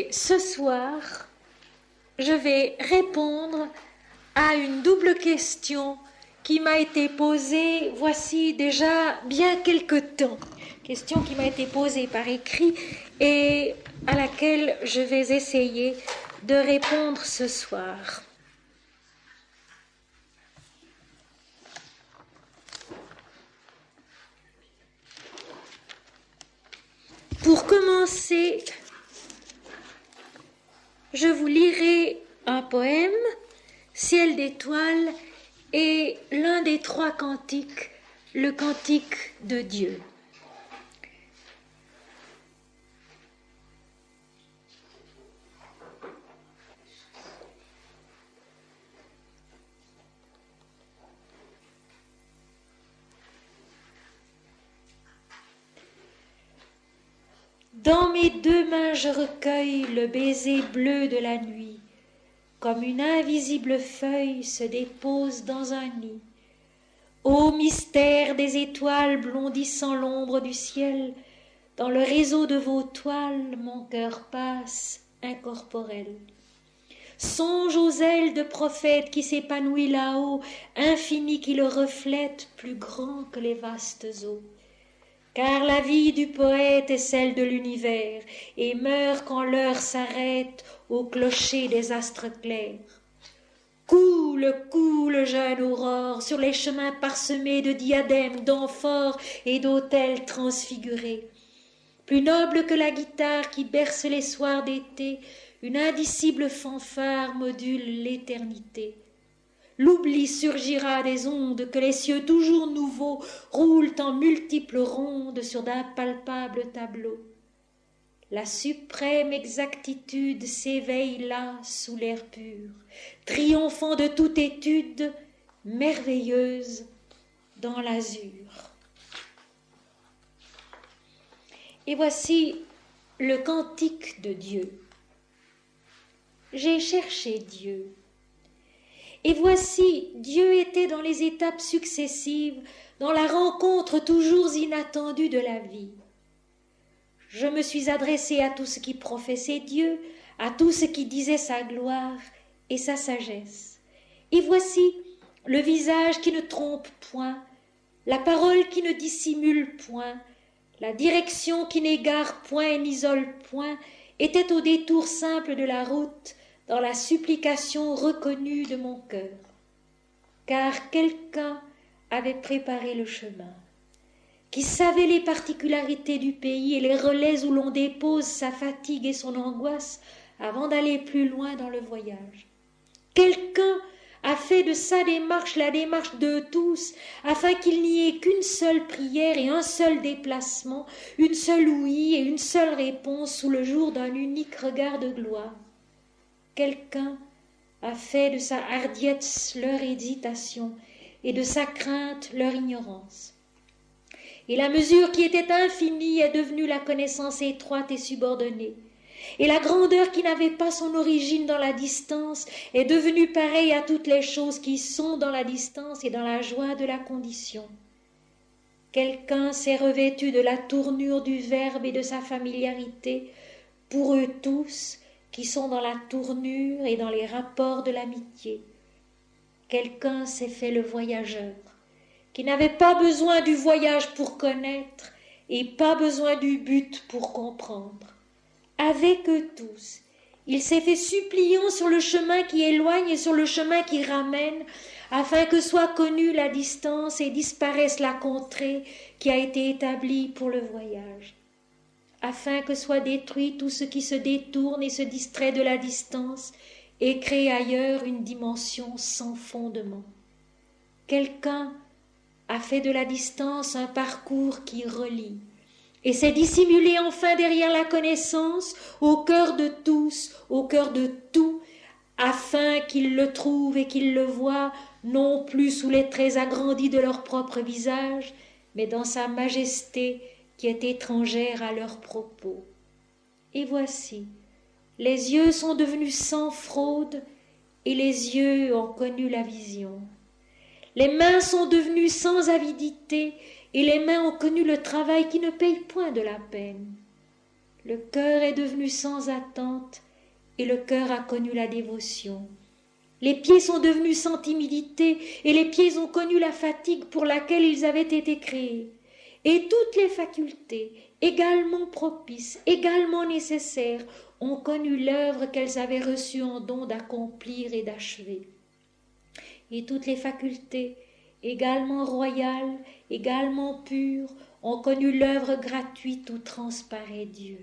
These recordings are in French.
Et ce soir, je vais répondre à une double question qui m'a été posée voici déjà bien quelque temps. Question qui m'a été posée par écrit et à laquelle je vais essayer de répondre ce soir. Pour commencer, je vous lirai un poème, Ciel d'étoiles, et l'un des trois cantiques, le cantique de Dieu. Dans mes deux mains je recueille le baiser bleu de la nuit, comme une invisible feuille se dépose dans un nid. Ô mystère des étoiles blondissant l'ombre du ciel, dans le réseau de vos toiles mon cœur passe incorporel. Songe aux ailes de prophète qui s'épanouit là-haut, infini qui le reflète, plus grand que les vastes eaux. Car la vie du poète est celle de l'univers, et meurt quand l'heure s'arrête au clocher des astres clairs. Coule, coule, jeune aurore, sur les chemins parsemés de diadèmes, d'amphores et d'autels transfigurés. Plus noble que la guitare qui berce les soirs d'été, une indicible fanfare module l'éternité. L'oubli surgira des ondes que les cieux toujours nouveaux roulent en multiples rondes sur d'impalpables tableaux. La suprême exactitude s'éveille là sous l'air pur, triomphant de toute étude, merveilleuse dans l'azur. Et voici le cantique de Dieu. J'ai cherché Dieu. Et voici, Dieu était dans les étapes successives, dans la rencontre toujours inattendue de la vie. Je me suis adressée à tout ce qui professait Dieu, à tout ce qui disait sa gloire et sa sagesse. Et voici le visage qui ne trompe point, la parole qui ne dissimule point, la direction qui n'égare point et n'isole point, était au détour simple de la route, dans la supplication reconnue de mon cœur, car quelqu'un avait préparé le chemin, qui savait les particularités du pays et les relais où l'on dépose sa fatigue et son angoisse avant d'aller plus loin dans le voyage. Quelqu'un a fait de sa démarche la démarche de tous, afin qu'il n'y ait qu'une seule prière et un seul déplacement, une seule ouïe et une seule réponse sous le jour d'un unique regard de gloire. Quelqu'un a fait de sa hardiesse leur hésitation et de sa crainte leur ignorance. Et la mesure qui était infinie est devenue la connaissance étroite et subordonnée. Et la grandeur qui n'avait pas son origine dans la distance est devenue pareille à toutes les choses qui sont dans la distance et dans la joie de la condition. Quelqu'un s'est revêtu de la tournure du Verbe et de sa familiarité pour eux tous, qui sont dans la tournure et dans les rapports de l'amitié. Quelqu'un s'est fait le voyageur, qui n'avait pas besoin du voyage pour connaître et pas besoin du but pour comprendre. Avec eux tous, il s'est fait suppliant sur le chemin qui éloigne et sur le chemin qui ramène, afin que soit connue la distance et disparaisse la contrée qui a été établie pour le voyage. Afin que soit détruit tout ce qui se détourne et se distrait de la distance et crée ailleurs une dimension sans fondement. Quelqu'un a fait de la distance un parcours qui relie et s'est dissimulé enfin derrière la connaissance au cœur de tous, au cœur de tout, afin qu'ils le trouvent et qu'ils le voient non plus sous les traits agrandis de leur propre visage, mais dans sa majesté qui est étrangère à leurs propos. Et voici, les yeux sont devenus sans fraude et les yeux ont connu la vision. Les mains sont devenues sans avidité et les mains ont connu le travail qui ne paye point de la peine. Le cœur est devenu sans attente et le cœur a connu la dévotion. Les pieds sont devenus sans timidité et les pieds ont connu la fatigue pour laquelle ils avaient été créés. Et toutes les facultés, également propices, également nécessaires, ont connu l'œuvre qu'elles avaient reçue en don d'accomplir et d'achever. Et toutes les facultés, également royales, également pures, ont connu l'œuvre gratuite où transparaît Dieu.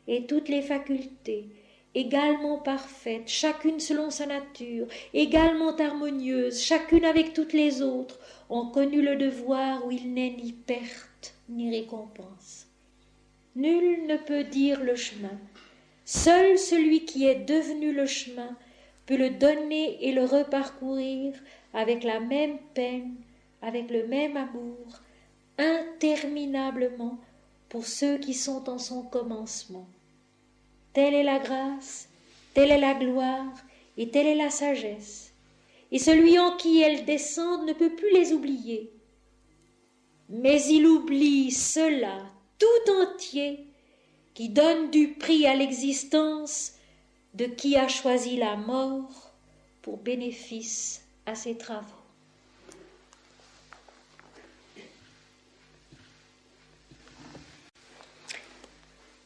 Et toutes les facultés, également parfaites, chacune selon sa nature, également harmonieuses, chacune avec toutes les autres, ont connu le devoir où il n'est ni perte ni récompense. Nul ne peut dire le chemin. Seul celui qui est devenu le chemin peut le donner et le reparcourir avec la même peine, avec le même amour, interminablement pour ceux qui sont en son commencement. Telle est la grâce, telle est la gloire et telle est la sagesse. Et celui en qui elles descendent ne peut plus les oublier. Mais il oublie cela tout entier qui donne du prix à l'existence de qui a choisi la mort pour bénéfice à ses travaux.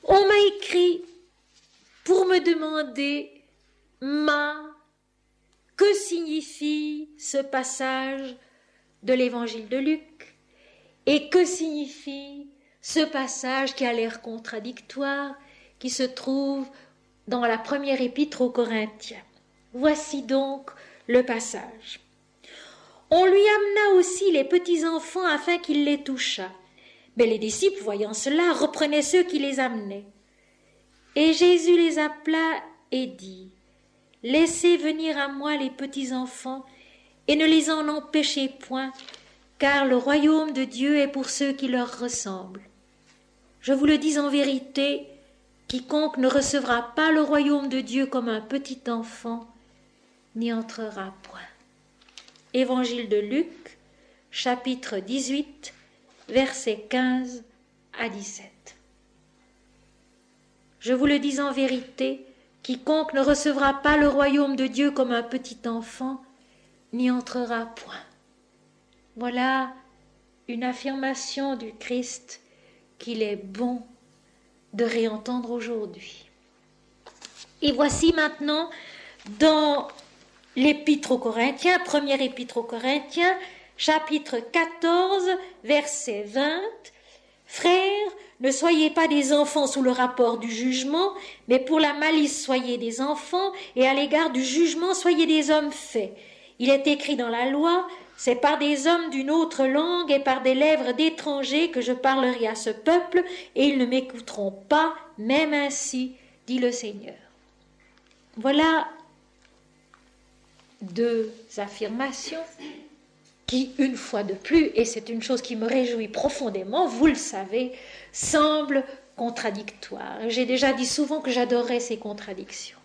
On m'a écrit pour me demander, que signifie ce passage de l'évangile de Luc et que signifie ce passage qui a l'air contradictoire, qui se trouve dans la première épître aux Corinthiens. Voici donc le passage. On lui amena aussi les petits-enfants afin qu'il les touchât. Mais les disciples, voyant cela, reprenaient ceux qui les amenaient. Et Jésus les appela et dit, « Laissez venir à moi les petits-enfants, et ne les en empêchez point, car le royaume de Dieu est pour ceux qui leur ressemblent. Je vous le dis en vérité, quiconque ne recevra pas le royaume de Dieu comme un petit enfant, n'y entrera point. » Évangile de Luc, chapitre 18, versets 15 à 17. Je vous le dis en vérité, quiconque ne recevra pas le royaume de Dieu comme un petit enfant, n'y entrera point. Voilà une affirmation du Christ qu'il est bon de réentendre aujourd'hui. Et voici maintenant dans l'épître aux Corinthiens, première épître aux Corinthiens, chapitre 14, verset 20, « Frères, ne soyez pas des enfants sous le rapport du jugement, mais pour la malice soyez des enfants, et à l'égard du jugement soyez des hommes faits. Il est écrit dans la loi, c'est par des hommes d'une autre langue et par des lèvres d'étrangers que je parlerai à ce peuple, et ils ne m'écouteront pas, même ainsi, dit le Seigneur. » Voilà deux affirmations qui, une fois de plus, et c'est une chose qui me réjouit profondément, vous le savez, semblent contradictoires. J'ai déjà dit souvent que j'adorais ces contradictions.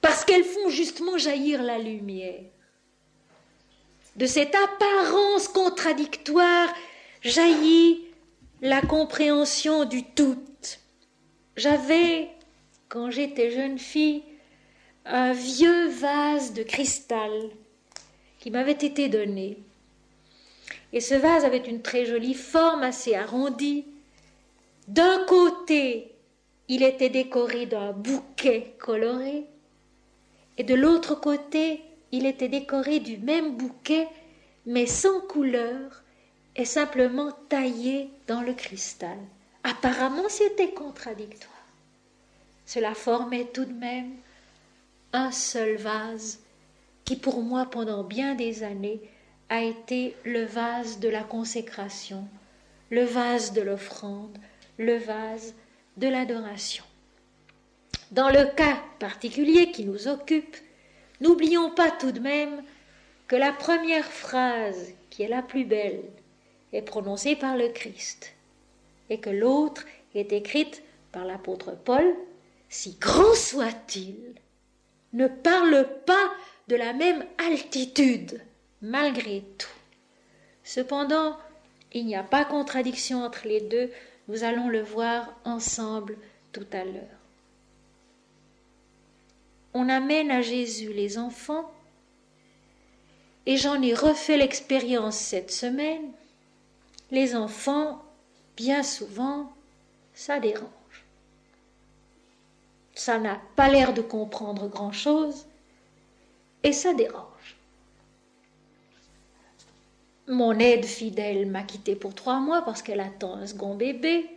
Parce qu'elles font justement jaillir la lumière. De cette apparence contradictoire jaillit la compréhension du tout. J'avais, quand j'étais jeune fille, un vieux vase de cristal qui m'avait été donné. Et ce vase avait une très jolie forme, assez arrondie. D'un côté, il était décoré d'un bouquet coloré, et de l'autre côté, il était décoré du même bouquet, mais sans couleur, et simplement taillé dans le cristal. Apparemment, c'était contradictoire. Cela formait tout de même un seul vase qui, pour moi, pendant bien des années, a été le vase de la consécration, le vase de l'offrande, le vase de l'adoration. Dans le cas particulier qui nous occupe, n'oublions pas tout de même que la première phrase, qui est la plus belle, est prononcée par le Christ, et que l'autre est écrite par l'apôtre Paul, « Si grand soit-il », ne parle pas de la même altitude, malgré tout. Cependant, il n'y a pas contradiction entre les deux, Nous allons le voir ensemble tout à l'heure. On amène à Jésus les enfants, et j'en ai refait l'expérience cette semaine. Les enfants, bien souvent, ça dérange. Ça n'a pas l'air de comprendre grand-chose, et ça dérange. Mon aide fidèle m'a quittée pour 3 mois parce qu'elle attend un second bébé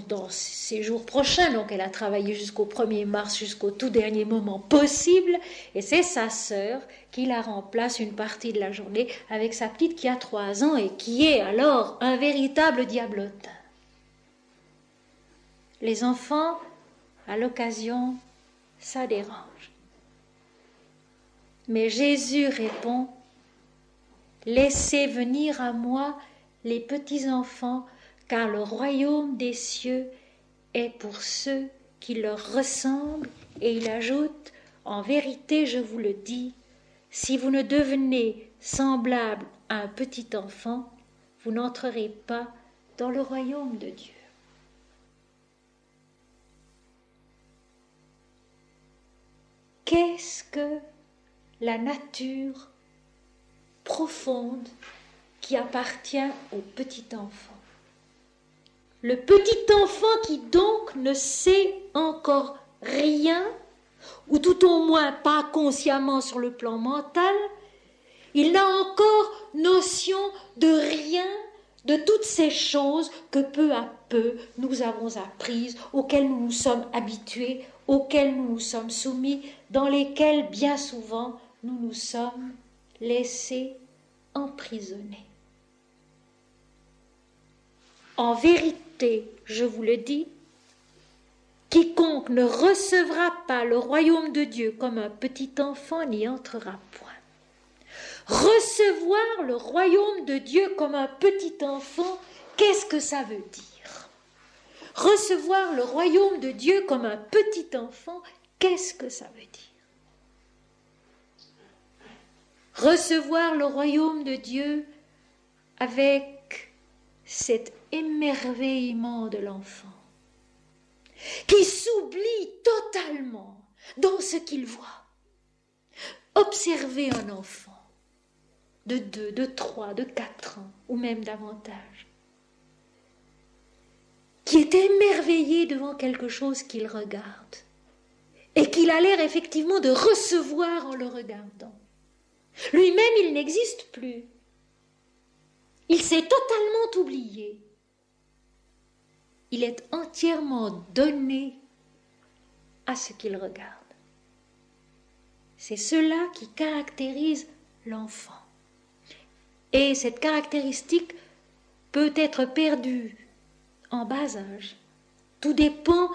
dans ces jours prochains. Donc elle a travaillé jusqu'au 1er mars, jusqu'au tout dernier moment possible. Et c'est sa sœur qui la remplace une partie de la journée avec sa petite qui a 3 ans et qui est alors un véritable diablotin. Les enfants, à l'occasion, ça dérange. Mais Jésus répond: laissez venir à moi les petits-enfants, car le royaume des cieux est pour ceux qui leur ressemblent. Et il ajoute: en vérité, je vous le dis, si vous ne devenez semblable à un petit enfant, vous n'entrerez pas dans le royaume de Dieu. Qu'est-ce que la nature profonde qui appartient au petit enfant? Le petit enfant qui donc ne sait encore rien, ou tout au moins pas consciemment sur le plan mental, il n'a encore notion de rien de toutes ces choses que peu à peu nous avons apprises, auxquelles nous nous sommes habitués, auxquelles nous nous sommes soumis, dans lesquelles bien souvent nous nous sommes laissés emprisonner. En vérité, je vous le dis, quiconque ne recevra pas le royaume de Dieu comme un petit enfant n'y entrera point. Recevoir le royaume de Dieu comme un petit enfant, qu'est-ce que ça veut dire? Recevoir le royaume de Dieu comme un petit enfant, qu'est-ce que ça veut dire? Recevoir le royaume de Dieu avec cet émerveillement de l'enfant qui s'oublie totalement dans ce qu'il voit. Observez un enfant de 2, de 3, de 4 ans ou même davantage qui est émerveillé devant quelque chose qu'il regarde et qu'il a l'air effectivement de recevoir en le regardant. Lui-même, il n'existe plus. Il s'est totalement oublié. Il est entièrement donné à ce qu'il regarde. C'est cela qui caractérise l'enfant. Et cette caractéristique peut être perdue en bas âge. Tout dépend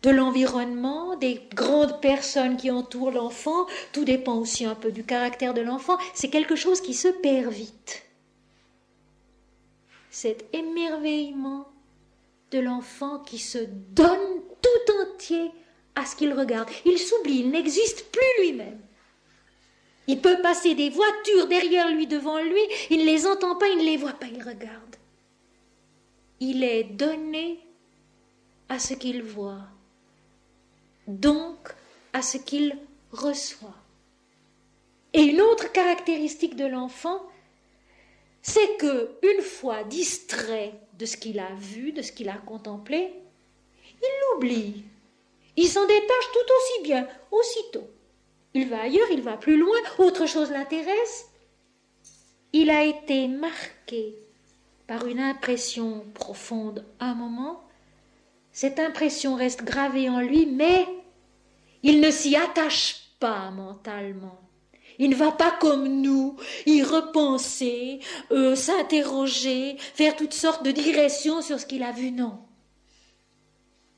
de l'environnement, des grandes personnes qui entourent l'enfant, tout dépend aussi un peu du caractère de l'enfant. C'est quelque chose qui se perd vite. Cet émerveillement de l'enfant qui se donne tout entier à ce qu'il regarde. Il s'oublie, il n'existe plus lui-même. Il peut passer des voitures derrière lui, devant lui, il ne les entend pas, il ne les voit pas, il regarde. Il est donné à ce qu'il voit, donc à ce qu'il reçoit. Et une autre caractéristique de l'enfant, c'est que une fois distrait de ce qu'il a vu, de ce qu'il a contemplé, il l'oublie. Il s'en détache tout aussi bien, aussitôt. Il va ailleurs, il va plus loin, autre chose l'intéresse. Il a été marqué par une impression profonde un moment. Cette impression reste gravée en lui, mais il ne s'y attache pas mentalement. Il ne va pas comme nous y repenser, s'interroger, faire toutes sortes de digressions sur ce qu'il a vu, non.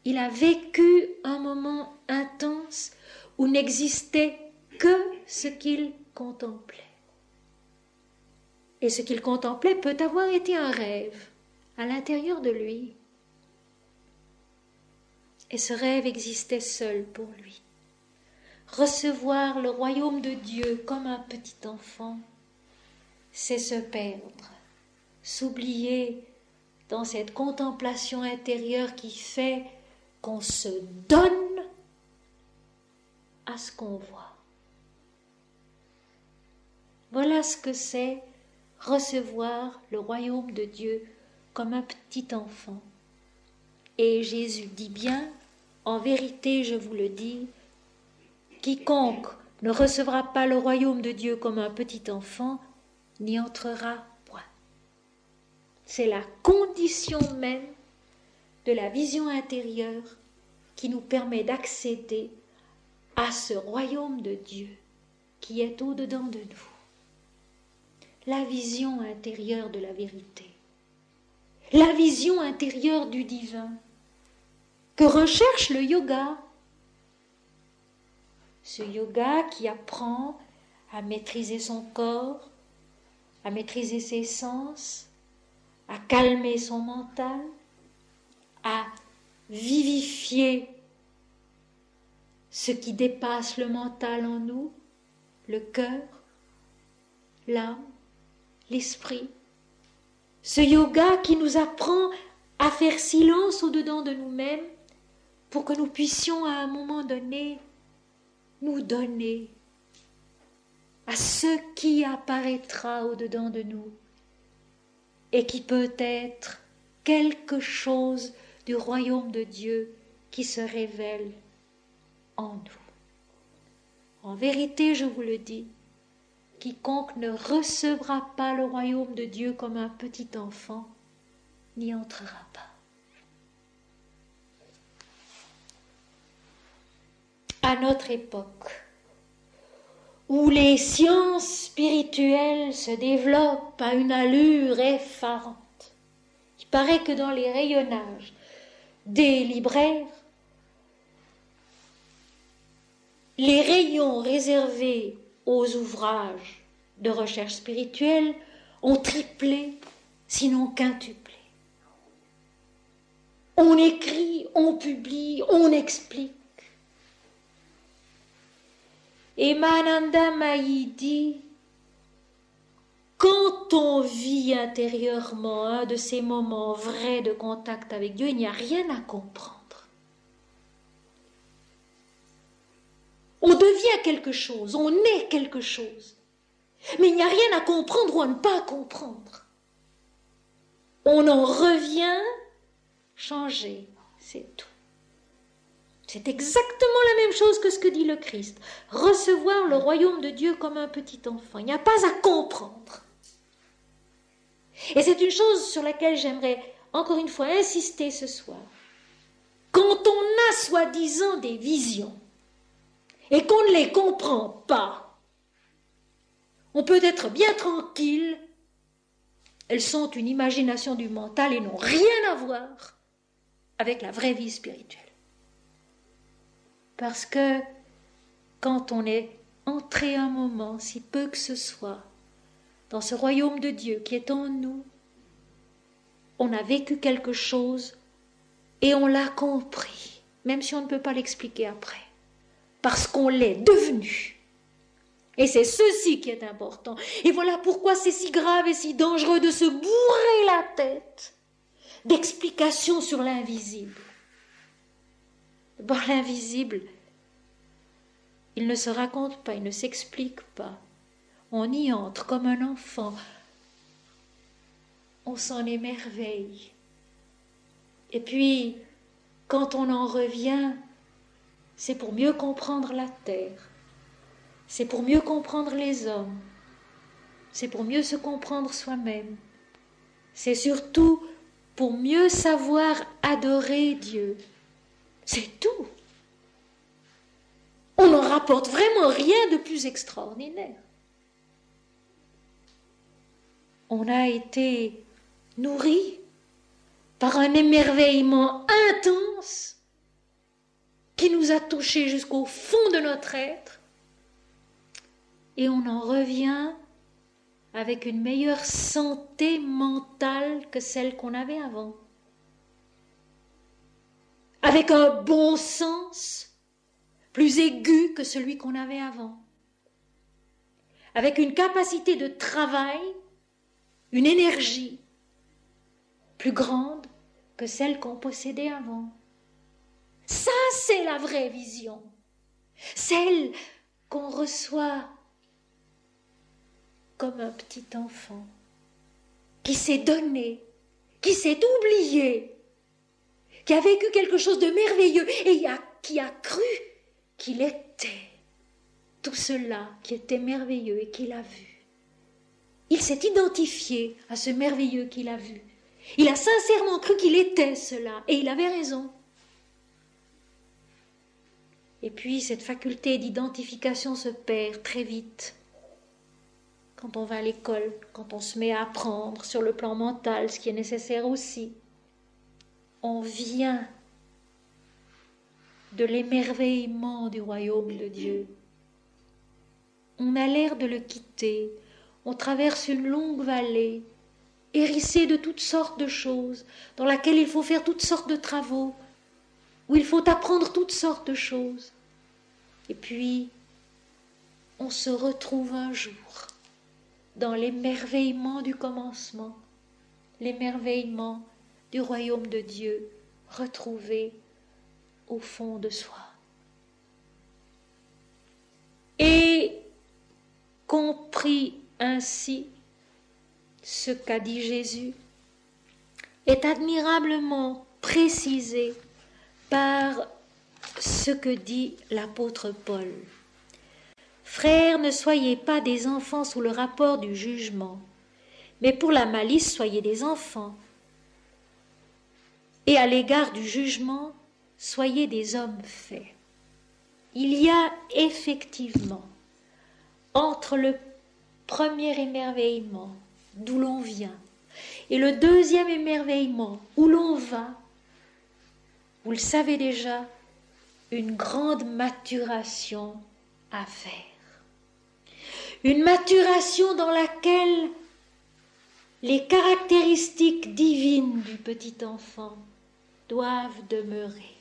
Il a vécu un moment intense où n'existait que ce qu'il contemplait. Et ce qu'il contemplait peut avoir été un rêve à l'intérieur de lui. Et ce rêve existait seul pour lui. Recevoir le royaume de Dieu comme un petit enfant, c'est se perdre, s'oublier dans cette contemplation intérieure qui fait qu'on se donne à ce qu'on voit. Voilà ce que c'est recevoir le royaume de Dieu comme un petit enfant. Et Jésus dit bien, en vérité je vous le dis, quiconque ne recevra pas le royaume de Dieu comme un petit enfant n'y entrera point. C'est la condition même de la vision intérieure qui nous permet d'accéder à ce royaume de Dieu qui est au-dedans de nous. La vision intérieure de la vérité, la vision intérieure du divin que recherche le yoga. Ce yoga qui apprend à maîtriser son corps, à maîtriser ses sens, à calmer son mental, à vivifier ce qui dépasse le mental en nous, le cœur, l'âme, l'esprit. Ce yoga qui nous apprend à faire silence au-dedans de nous-mêmes pour que nous puissions à un moment donné nous donner à ce qui apparaîtra au-dedans de nous et qui peut être quelque chose du royaume de Dieu qui se révèle en nous. En vérité, je vous le dis, quiconque ne recevra pas le royaume de Dieu comme un petit enfant n'y entrera pas. À notre époque, où les sciences spirituelles se développent à une allure effarante, il paraît que dans les rayonnages des libraires, les rayons réservés aux ouvrages de recherche spirituelle ont triplé, sinon quintuplé. On écrit, on publie, on explique. Et Mahananda Mahi dit, quand on vit intérieurement un de ces moments vrais de contact avec Dieu, il n'y a rien à comprendre. On devient quelque chose, on est quelque chose. Mais il n'y a rien à comprendre ou à ne pas comprendre. On en revient changé, c'est tout. C'est exactement la même chose que ce que dit le Christ. Recevoir le royaume de Dieu comme un petit enfant. Il n'y a pas à comprendre. Et c'est une chose sur laquelle j'aimerais encore une fois insister ce soir. Quand on a soi-disant des visions et qu'on ne les comprend pas, on peut être bien tranquille. Elles sont une imagination du mental et n'ont rien à voir avec la vraie vie spirituelle. Parce que quand on est entré un moment, si peu que ce soit, dans ce royaume de Dieu qui est en nous, on a vécu quelque chose et on l'a compris, même si on ne peut pas l'expliquer après, parce qu'on l'est devenu. Et c'est ceci qui est important. Et voilà pourquoi c'est si grave et si dangereux de se bourrer la tête d'explications sur l'invisible. Bon, l'invisible, il ne se raconte pas, il ne s'explique pas. On y entre comme un enfant. On s'en émerveille. Et puis, quand on en revient, c'est pour mieux comprendre la terre. C'est pour mieux comprendre les hommes. C'est pour mieux se comprendre soi-même. C'est surtout pour mieux savoir adorer Dieu. C'est tout. On n'en rapporte vraiment rien de plus extraordinaire. On a été nourri par un émerveillement intense qui nous a touchés jusqu'au fond de notre être et on en revient avec une meilleure santé mentale que celle qu'on avait avant. Avec un bon sens plus aigu que celui qu'on avait avant. Avec une capacité de travail, une énergie plus grande que celle qu'on possédait avant. Ça, c'est la vraie vision, celle qu'on reçoit comme un petit enfant qui s'est donné, qui s'est oublié, qui a vécu quelque chose de merveilleux et qui a cru qu'il était tout cela qui était merveilleux et qu'il a vu. Il s'est identifié à ce merveilleux qu'il a vu. Il a sincèrement cru qu'il était cela et il avait raison. Et puis cette faculté d'identification se perd très vite quand on va à l'école, quand on se met à apprendre sur le plan mental, ce qui est nécessaire aussi. On vient de l'émerveillement du royaume de Dieu. On a l'air de le quitter, on traverse une longue vallée, hérissée de toutes sortes de choses, dans laquelle il faut faire toutes sortes de travaux, où il faut apprendre toutes sortes de choses. Et puis, on se retrouve un jour dans l'émerveillement du commencement, l'émerveillement du royaume de Dieu retrouvé au fond de soi. Et compris ainsi, ce qu'a dit Jésus est admirablement précisé par ce que dit l'apôtre Paul. Frères, ne soyez pas des enfants sous le rapport du jugement, mais pour la malice, soyez des enfants. Et à l'égard du jugement, soyez des hommes faits. Il y a effectivement, entre le premier émerveillement, d'où l'on vient, et le deuxième émerveillement, où l'on va, vous le savez déjà, une grande maturation à faire. Une maturation dans laquelle les caractéristiques divines du petit enfant doivent demeurer.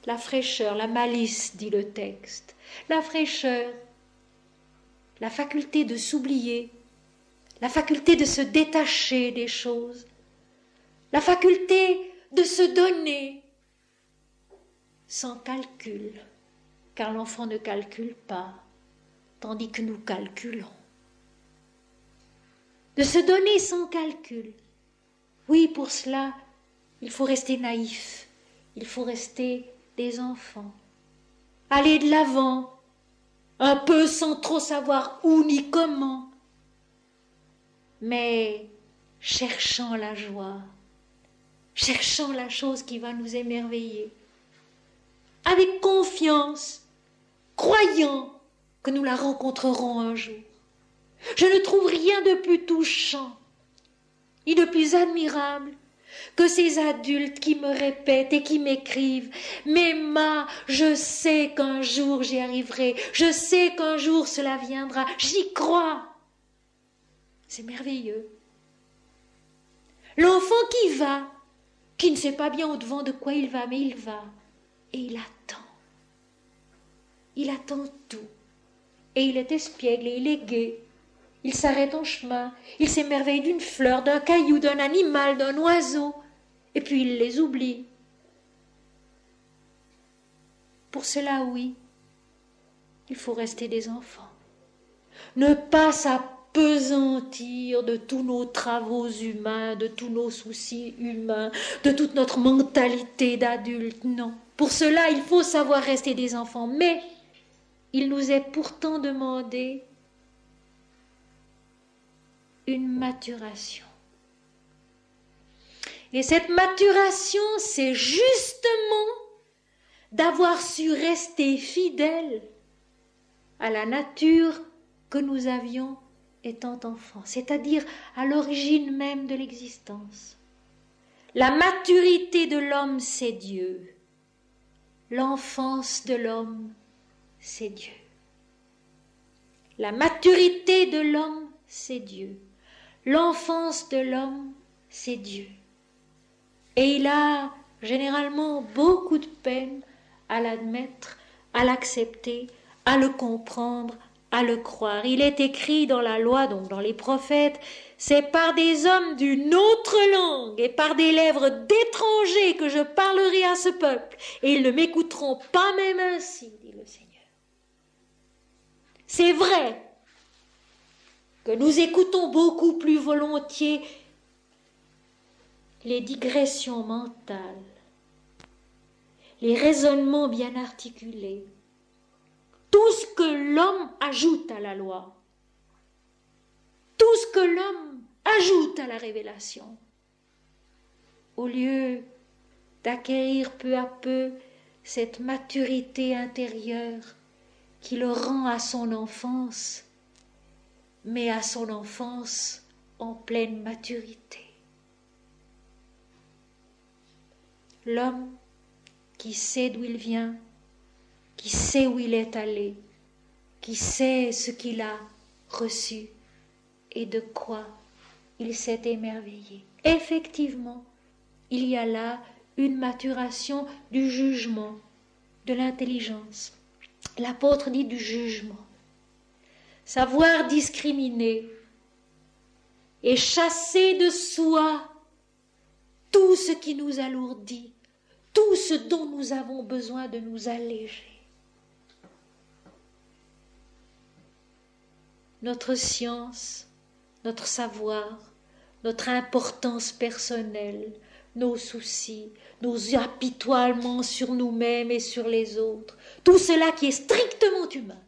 La fraîcheur, la malice, dit le texte. La fraîcheur, la faculté de s'oublier, la faculté de se détacher des choses, la faculté de se donner sans calcul, car l'enfant ne calcule pas, tandis que nous calculons. De se donner sans calcul. Oui, pour cela, il faut rester naïf, il faut rester des enfants. Aller de l'avant, un peu sans trop savoir où ni comment, mais cherchant la joie, cherchant la chose qui va nous émerveiller, avec confiance, croyant que nous la rencontrerons un jour. Je ne trouve rien de plus touchant, ni de plus admirable que ces adultes qui me répètent et qui m'écrivent « Mais Ma, je sais qu'un jour j'y arriverai, je sais qu'un jour cela viendra, j'y crois !» C'est merveilleux. L'enfant qui va, qui ne sait pas bien au-devant de quoi il va, mais il va, et il attend. Il attend tout. Et il est espiègle et il est gai. Il s'arrête en chemin, il s'émerveille d'une fleur, d'un caillou, d'un animal, d'un oiseau, et puis il les oublie. Pour cela, oui, il faut rester des enfants. Ne pas s'appesantir de tous nos travaux humains, de tous nos soucis humains, de toute notre mentalité d'adulte, non. Pour cela, il faut savoir rester des enfants, mais il nous est pourtant demandé une maturation. Et cette maturation, c'est justement d'avoir su rester fidèle à la nature que nous avions étant enfants, c'est-à-dire à l'origine même de l'existence. La maturité de l'homme, c'est Dieu. L'enfance de l'homme, c'est Dieu. La maturité de l'homme, c'est Dieu. L'enfance de l'homme, c'est Dieu. Et il a généralement beaucoup de peine à l'admettre, à l'accepter, à le comprendre, à le croire. Il est écrit dans la loi, donc dans les prophètes, c'est par des hommes d'une autre langue et par des lèvres d'étrangers que je parlerai à ce peuple, et ils ne m'écouteront pas même ainsi, dit le Seigneur. C'est vrai que nous écoutons beaucoup plus volontiers les digressions mentales, les raisonnements bien articulés, tout ce que l'homme ajoute à la loi, tout ce que l'homme ajoute à la révélation, au lieu d'acquérir peu à peu cette maturité intérieure qui le rend à son enfance, mais à son enfance en pleine maturité. L'homme qui sait d'où il vient, qui sait où il est allé, qui sait ce qu'il a reçu et de quoi il s'est émerveillé. Effectivement, il y a là une maturation du jugement, de l'intelligence. L'apôtre dit du jugement. Savoir discriminer et chasser de soi tout ce qui nous alourdit, tout ce dont nous avons besoin de nous alléger. Notre science, notre savoir, notre importance personnelle, nos soucis, nos apitoiements sur nous-mêmes et sur les autres, tout cela qui est strictement humain.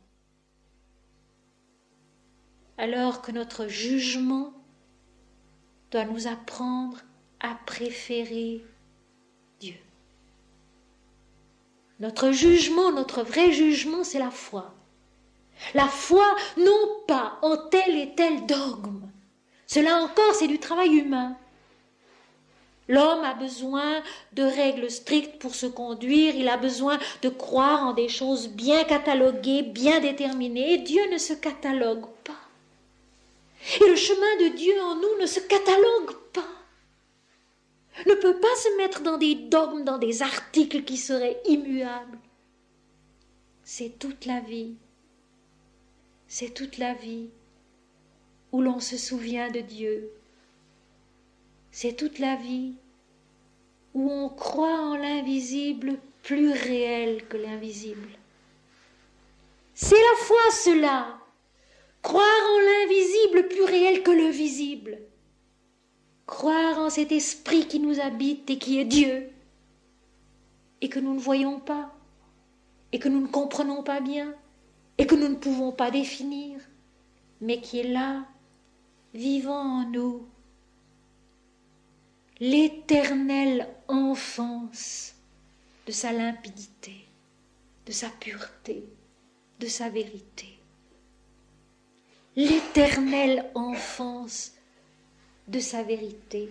Alors que notre jugement doit nous apprendre à préférer Dieu. Notre jugement, notre vrai jugement, c'est la foi. La foi, non pas en tel et tel dogme. Cela encore, c'est du travail humain. L'homme a besoin de règles strictes pour se conduire, il a besoin de croire en des choses bien cataloguées, bien déterminées, et Dieu ne se catalogue pas. Et le chemin de Dieu en nous ne se catalogue pas, ne peut pas se mettre dans des dogmes, dans des articles qui seraient immuables. C'est toute la vie. C'est toute la vie où l'on se souvient de Dieu. C'est toute la vie où on croit en l'invisible plus réel que l'invisible. C'est la foi cela, croire en l'invisible plus réel que le visible. Croire en cet esprit qui nous habite et qui est Dieu, et que nous ne voyons pas, et que nous ne comprenons pas bien, et que nous ne pouvons pas définir, mais qui est là, vivant en nous, l'éternelle enfance de sa limpidité, de sa pureté, de sa vérité. L'éternelle enfance de sa vérité,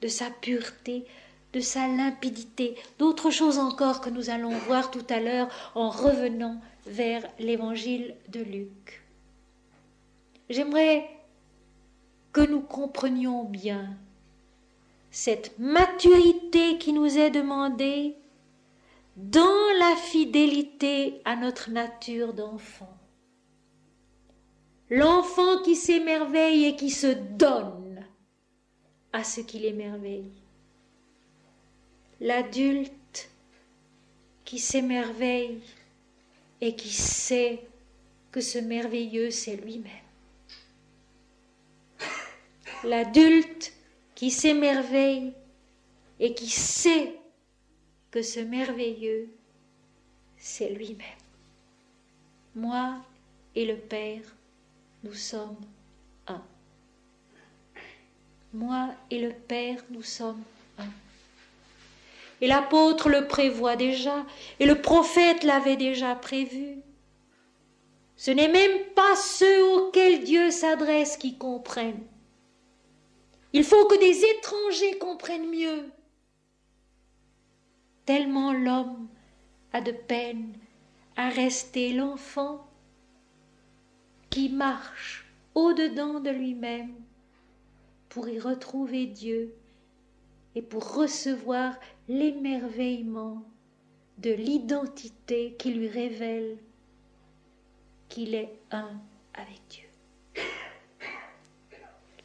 de sa pureté, de sa limpidité, d'autres choses encore que nous allons voir tout à l'heure en revenant vers l'évangile de Luc. J'aimerais que nous comprenions bien cette maturité qui nous est demandée dans la fidélité à notre nature d'enfant. L'enfant qui s'émerveille et qui se donne à ce qui l'émerveille. L'adulte qui s'émerveille et qui sait que ce merveilleux, c'est lui-même. L'adulte qui s'émerveille et qui sait que ce merveilleux, c'est lui-même. Moi et le Père, nous sommes un. Moi et le Père, nous sommes un. Et l'apôtre le prévoit déjà, et le prophète l'avait déjà prévu. Ce n'est même pas ceux auxquels Dieu s'adresse qui comprennent. Il faut que des étrangers comprennent mieux. Tellement l'homme a de peine à rester l'enfant qui marche au-dedans de lui-même pour y retrouver Dieu et pour recevoir l'émerveillement de l'identité qui lui révèle qu'il est un avec Dieu.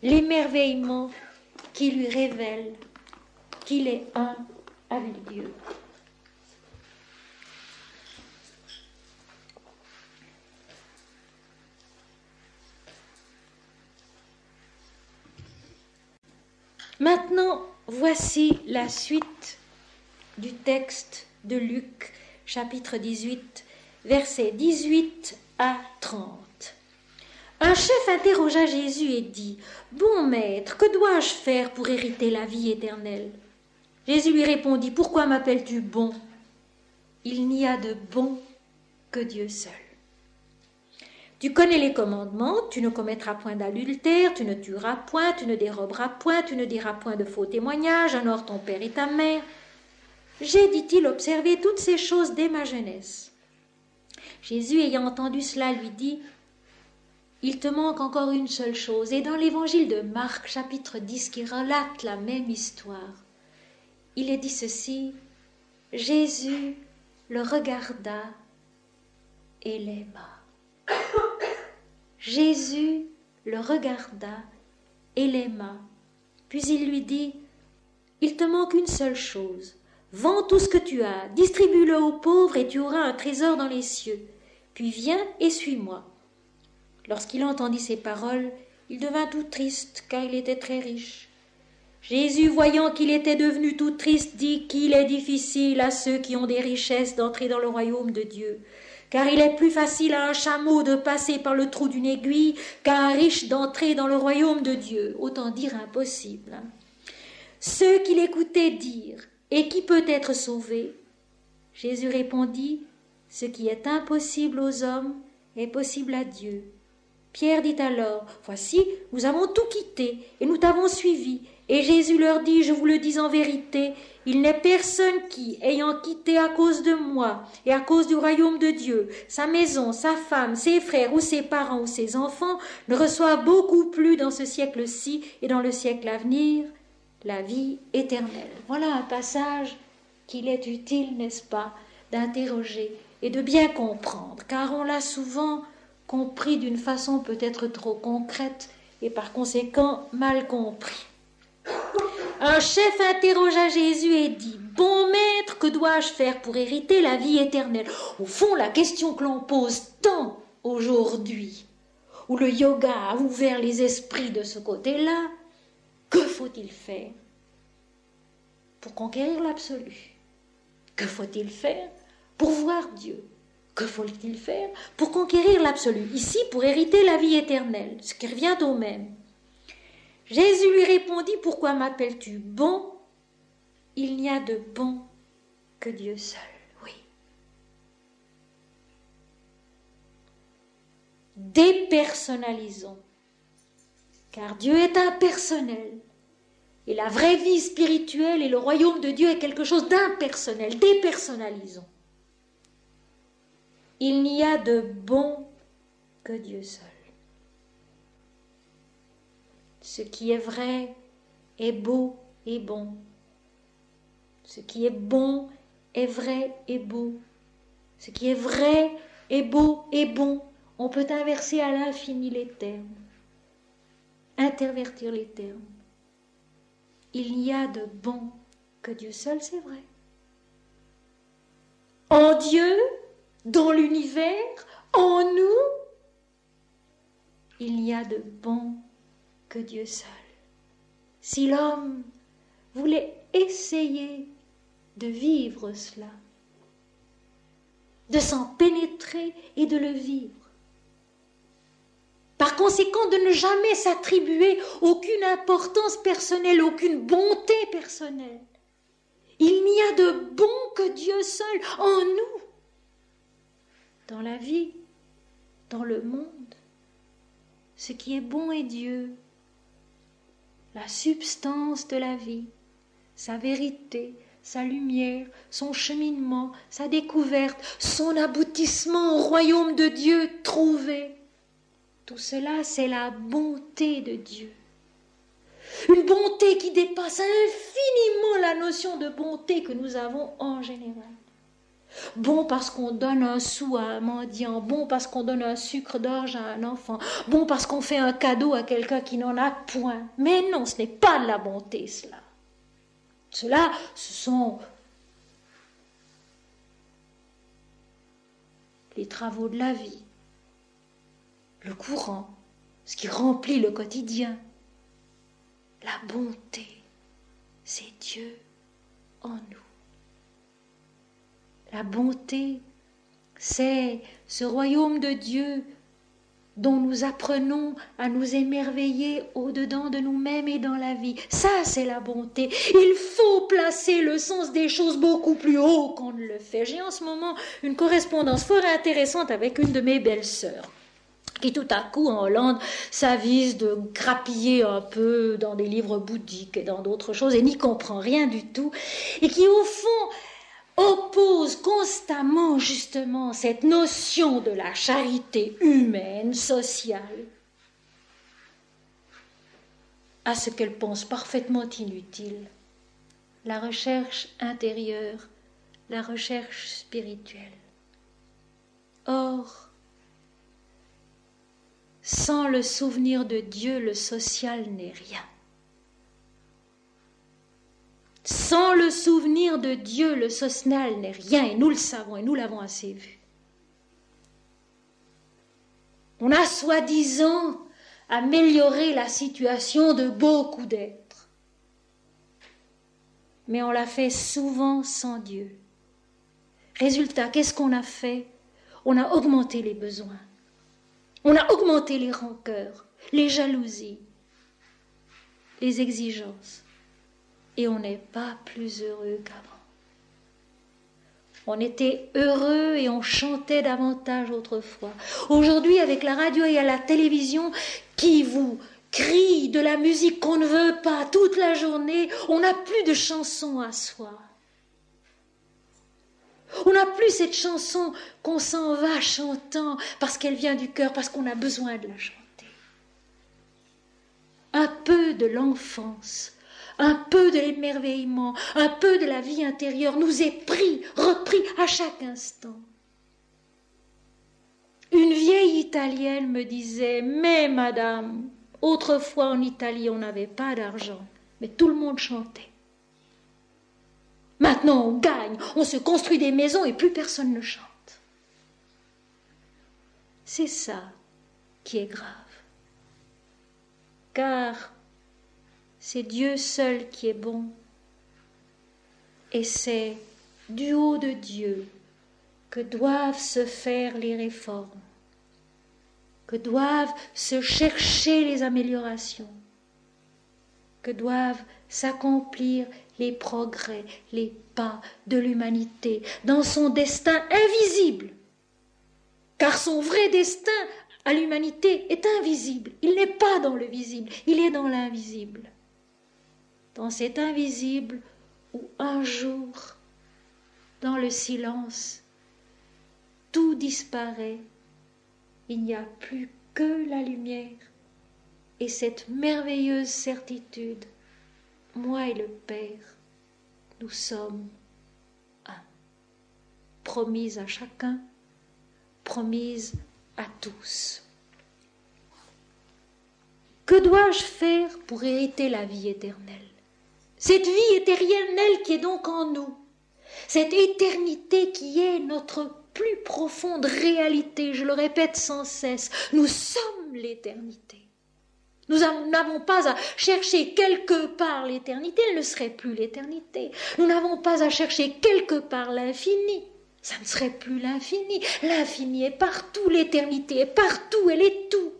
L'émerveillement qui lui révèle qu'il est un avec Dieu. Maintenant, voici la suite du texte de Luc, chapitre 18, versets 18 à 30. Un chef interrogea Jésus et dit : « Bon maître, que dois-je faire pour hériter la vie éternelle ?» Jésus lui répondit : « Pourquoi m'appelles-tu bon ? Il n'y a de bon que Dieu seul. Tu connais les commandements, tu ne commettras point d'adultère, tu ne tueras point, tu ne déroberas point, tu ne diras point de faux témoignages, honore ton père et ta mère. J'ai, dit-il, observé toutes ces choses dès ma jeunesse. » Jésus, ayant entendu cela, lui dit : « Il te manque encore une seule chose. » Et dans l'évangile de Marc, chapitre 10, qui relate la même histoire, il est dit ceci : Jésus le regarda et l'aima. Jésus le regarda et l'aima. Puis il lui dit : « Il te manque une seule chose. Vends tout ce que tu as, distribue-le aux pauvres et tu auras un trésor dans les cieux. Puis viens et suis-moi. » Lorsqu'il entendit ces paroles, il devint tout triste, car il était très riche. Jésus, voyant qu'il était devenu tout triste, dit qu'il est difficile à ceux qui ont des richesses d'entrer dans le royaume de Dieu. Car il est plus facile à un chameau de passer par le trou d'une aiguille qu'à un riche d'entrer dans le royaume de Dieu. Autant dire impossible. Ceux qui l'écoutaient dirent : « Et qui peut être sauvé ?» Jésus répondit : « Ce qui est impossible aux hommes est possible à Dieu. » Pierre dit alors : « Voici, nous avons tout quitté et nous t'avons suivi. » Et Jésus leur dit : « Je vous le dis en vérité, il n'est personne qui, ayant quitté à cause de moi et à cause du royaume de Dieu, sa maison, sa femme, ses frères ou ses parents ou ses enfants, ne reçoit beaucoup plus dans ce siècle-ci et dans le siècle à venir la vie éternelle. » Voilà un passage qu'il est utile, n'est-ce pas, d'interroger et de bien comprendre, car on l'a souvent compris d'une façon peut-être trop concrète et par conséquent mal compris. Un chef interrogea Jésus et dit : « Bon maître, que dois-je faire pour hériter la vie éternelle ?» Au fond, la question que l'on pose tant aujourd'hui, où le yoga a ouvert les esprits de ce côté-là, que faut-il faire pour conquérir l'absolu? Que faut-il faire pour voir Dieu? Que faut-il faire pour conquérir l'absolu? Ici, pour hériter la vie éternelle, ce qui revient au même. Jésus lui répondit : « Pourquoi m'appelles-tu bon ? Il n'y a de bon que Dieu seul. » Oui. Dépersonnalisons, car Dieu est impersonnel. Et la vraie vie spirituelle et le royaume de Dieu est quelque chose d'impersonnel. Dépersonnalisons. Il n'y a de bon que Dieu seul. Ce qui est vrai est beau et bon. Ce qui est bon est vrai et beau. Ce qui est vrai est beau et bon. On peut inverser à l'infini les termes. Intervertir les termes. Il n'y a de bon que Dieu seul, c'est vrai. En Dieu, dans l'univers, en nous, il n'y a de bon que Dieu seul. Si l'homme voulait essayer de vivre cela, de s'en pénétrer et de le vivre, par conséquent de ne jamais s'attribuer aucune importance personnelle, aucune bonté personnelle, il n'y a de bon que Dieu seul en nous, dans la vie, dans le monde. Ce qui est bon est Dieu, la substance de la vie, sa vérité, sa lumière, son cheminement, sa découverte, son aboutissement au royaume de Dieu trouvé. Tout cela, c'est la bonté de Dieu. Une bonté qui dépasse infiniment la notion de bonté que nous avons en général. Bon parce qu'on donne un sou à un mendiant, bon parce qu'on donne un sucre d'orge à un enfant, bon parce qu'on fait un cadeau à quelqu'un qui n'en a point. Mais non, ce n'est pas de la bonté, cela. Cela, ce sont les travaux de la vie, le courant, ce qui remplit le quotidien. La bonté, c'est Dieu en nous. La bonté, c'est ce royaume de Dieu dont nous apprenons à nous émerveiller au-dedans de nous-mêmes et dans la vie. Ça, c'est la bonté. Il faut placer le sens des choses beaucoup plus haut qu'on ne le fait. J'ai en ce moment une correspondance fort intéressante avec une de mes belles-sœurs, qui tout à coup en Hollande s'avise de grappiller un peu dans des livres bouddhiques et dans d'autres choses et n'y comprend rien du tout, et qui au fond oppose constamment justement cette notion de la charité humaine, sociale, à ce qu'elle pense parfaitement inutile, la recherche intérieure, la recherche spirituelle. Or, sans le souvenir de Dieu, le social n'est rien. Sans le souvenir de Dieu, le social n'est rien, et nous le savons, et nous l'avons assez vu. On a soi-disant amélioré la situation de beaucoup d'êtres, mais on l'a fait souvent sans Dieu. Résultat, qu'est-ce qu'on a fait? On a augmenté les besoins, on a augmenté les rancœurs, les jalousies, les exigences. Et on n'est pas plus heureux qu'avant. On était heureux et on chantait davantage autrefois. Aujourd'hui, avec la radio et à la télévision qui vous crient de la musique qu'on ne veut pas toute la journée, on n'a plus de chansons à soi. On n'a plus cette chanson qu'on s'en va chantant parce qu'elle vient du cœur, parce qu'on a besoin de la chanter. Un peu de l'enfance, un peu de l'émerveillement, un peu de la vie intérieure nous est repris à chaque instant. Une vieille Italienne me disait « Mais madame, autrefois en Italie on n'avait pas d'argent, mais tout le monde chantait. Maintenant on gagne, on se construit des maisons et plus personne ne chante. » C'est ça qui est grave. Car c'est Dieu seul qui est bon, et c'est du haut de Dieu que doivent se faire les réformes, que doivent se chercher les améliorations, que doivent s'accomplir les progrès, les pas de l'humanité dans son destin invisible, car son vrai destin à l'humanité est invisible, il n'est pas dans le visible, il est dans l'invisible. Dans cet invisible où un jour, dans le silence, tout disparaît, il n'y a plus que la lumière et cette merveilleuse certitude, moi et le Père, nous sommes un, promise à chacun, promise à tous. Que dois-je faire pour hériter la vie éternelle? Cette vie éternelle qui est donc en nous, cette éternité qui est notre plus profonde réalité, je le répète sans cesse, nous sommes l'éternité. Nous n'avons pas à chercher quelque part l'éternité, elle ne serait plus l'éternité. Nous n'avons pas à chercher quelque part l'infini, ça ne serait plus l'infini. L'infini est partout, l'éternité est partout, elle est tout.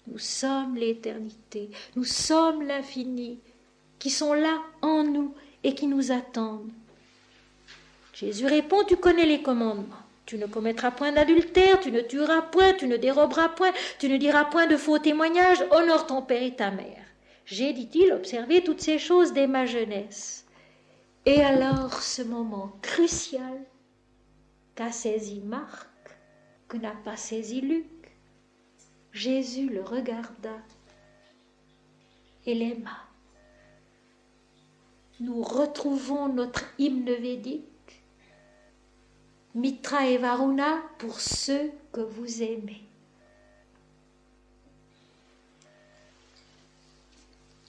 Nous sommes l'éternité, nous sommes l'infini, qui sont là en nous et qui nous attendent. Jésus répond, tu connais les commandements. Tu ne commettras point d'adultère, tu ne tueras point, tu ne déroberas point, tu ne diras point de faux témoignages, honore ton père et ta mère. J'ai, dit-il, observé toutes ces choses dès ma jeunesse. Et alors ce moment crucial qu'a saisi Marc, que n'a pas saisi Luc, Jésus le regarda et l'aima. Nous retrouvons notre hymne védique. Mitra et Varuna, pour ceux que vous aimez.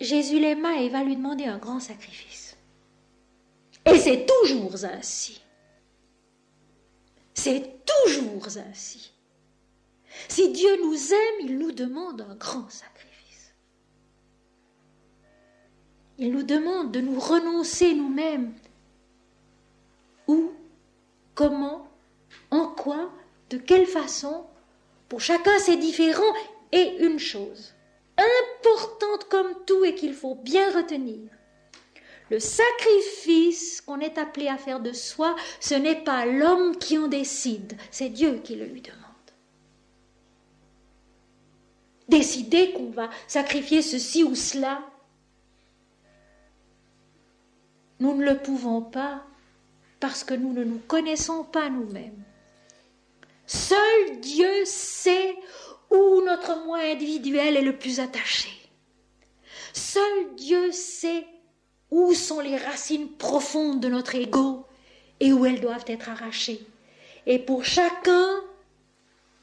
Jésus l'aima et va lui demander un grand sacrifice. Et c'est toujours ainsi. C'est toujours ainsi. Si Dieu nous aime, il nous demande un grand sacrifice. Il nous demande de nous renoncer nous-mêmes. Où, comment, en quoi, de quelle façon, pour chacun c'est différent. Et une chose importante comme tout et qu'il faut bien retenir, le sacrifice qu'on est appelé à faire de soi, ce n'est pas l'homme qui en décide, c'est Dieu qui le lui demande. Décider qu'on va sacrifier ceci ou cela, nous ne le pouvons pas parce que nous ne nous connaissons pas nous-mêmes. Seul Dieu sait où notre moi individuel est le plus attaché. Seul Dieu sait où sont les racines profondes de notre ego et où elles doivent être arrachées. Et pour chacun,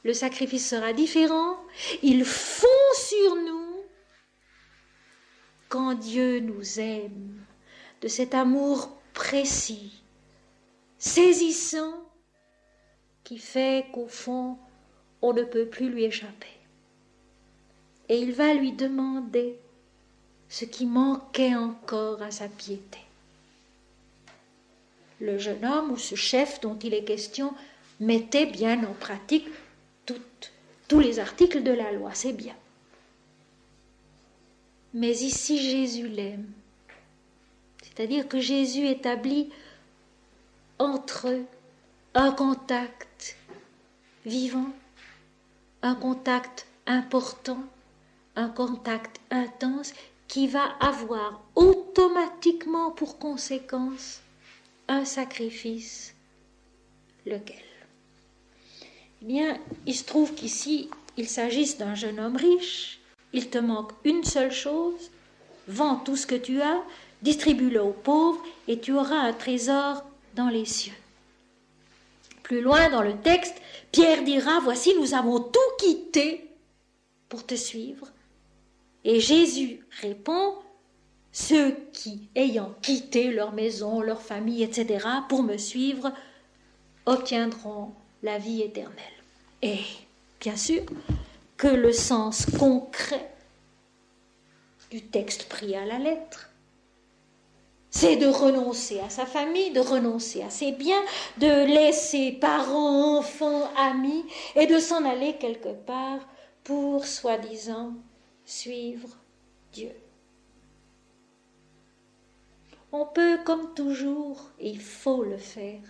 le sacrifice sera différent. Il fond sur nous quand Dieu nous aime, de cet amour précis, saisissant, qui fait qu'au fond, on ne peut plus lui échapper. Et il va lui demander ce qui manquait encore à sa piété. Le jeune homme ou ce chef dont il est question mettait bien en pratique tous les articles de la loi, c'est bien. Mais ici Jésus l'aime. C'est-à-dire que Jésus établit entre eux un contact vivant, un contact important, un contact intense qui va avoir automatiquement pour conséquence un sacrifice. Lequel? Eh bien, il se trouve qu'ici, il s'agisse d'un jeune homme riche, il te manque une seule chose, vends tout ce que tu as, distribue-le aux pauvres et tu auras un trésor dans les cieux. Plus loin dans le texte, Pierre dira, voici, nous avons tout quitté pour te suivre. Et Jésus répond, ceux qui, ayant quitté leur maison, leur famille, etc., pour me suivre, obtiendront la vie éternelle. Et, bien sûr, que le sens concret du texte pris à la lettre, c'est de renoncer à sa famille, de renoncer à ses biens, de laisser parents, enfants, amis, et de s'en aller quelque part pour, soi-disant, suivre Dieu. On peut, comme toujours, et il faut le faire,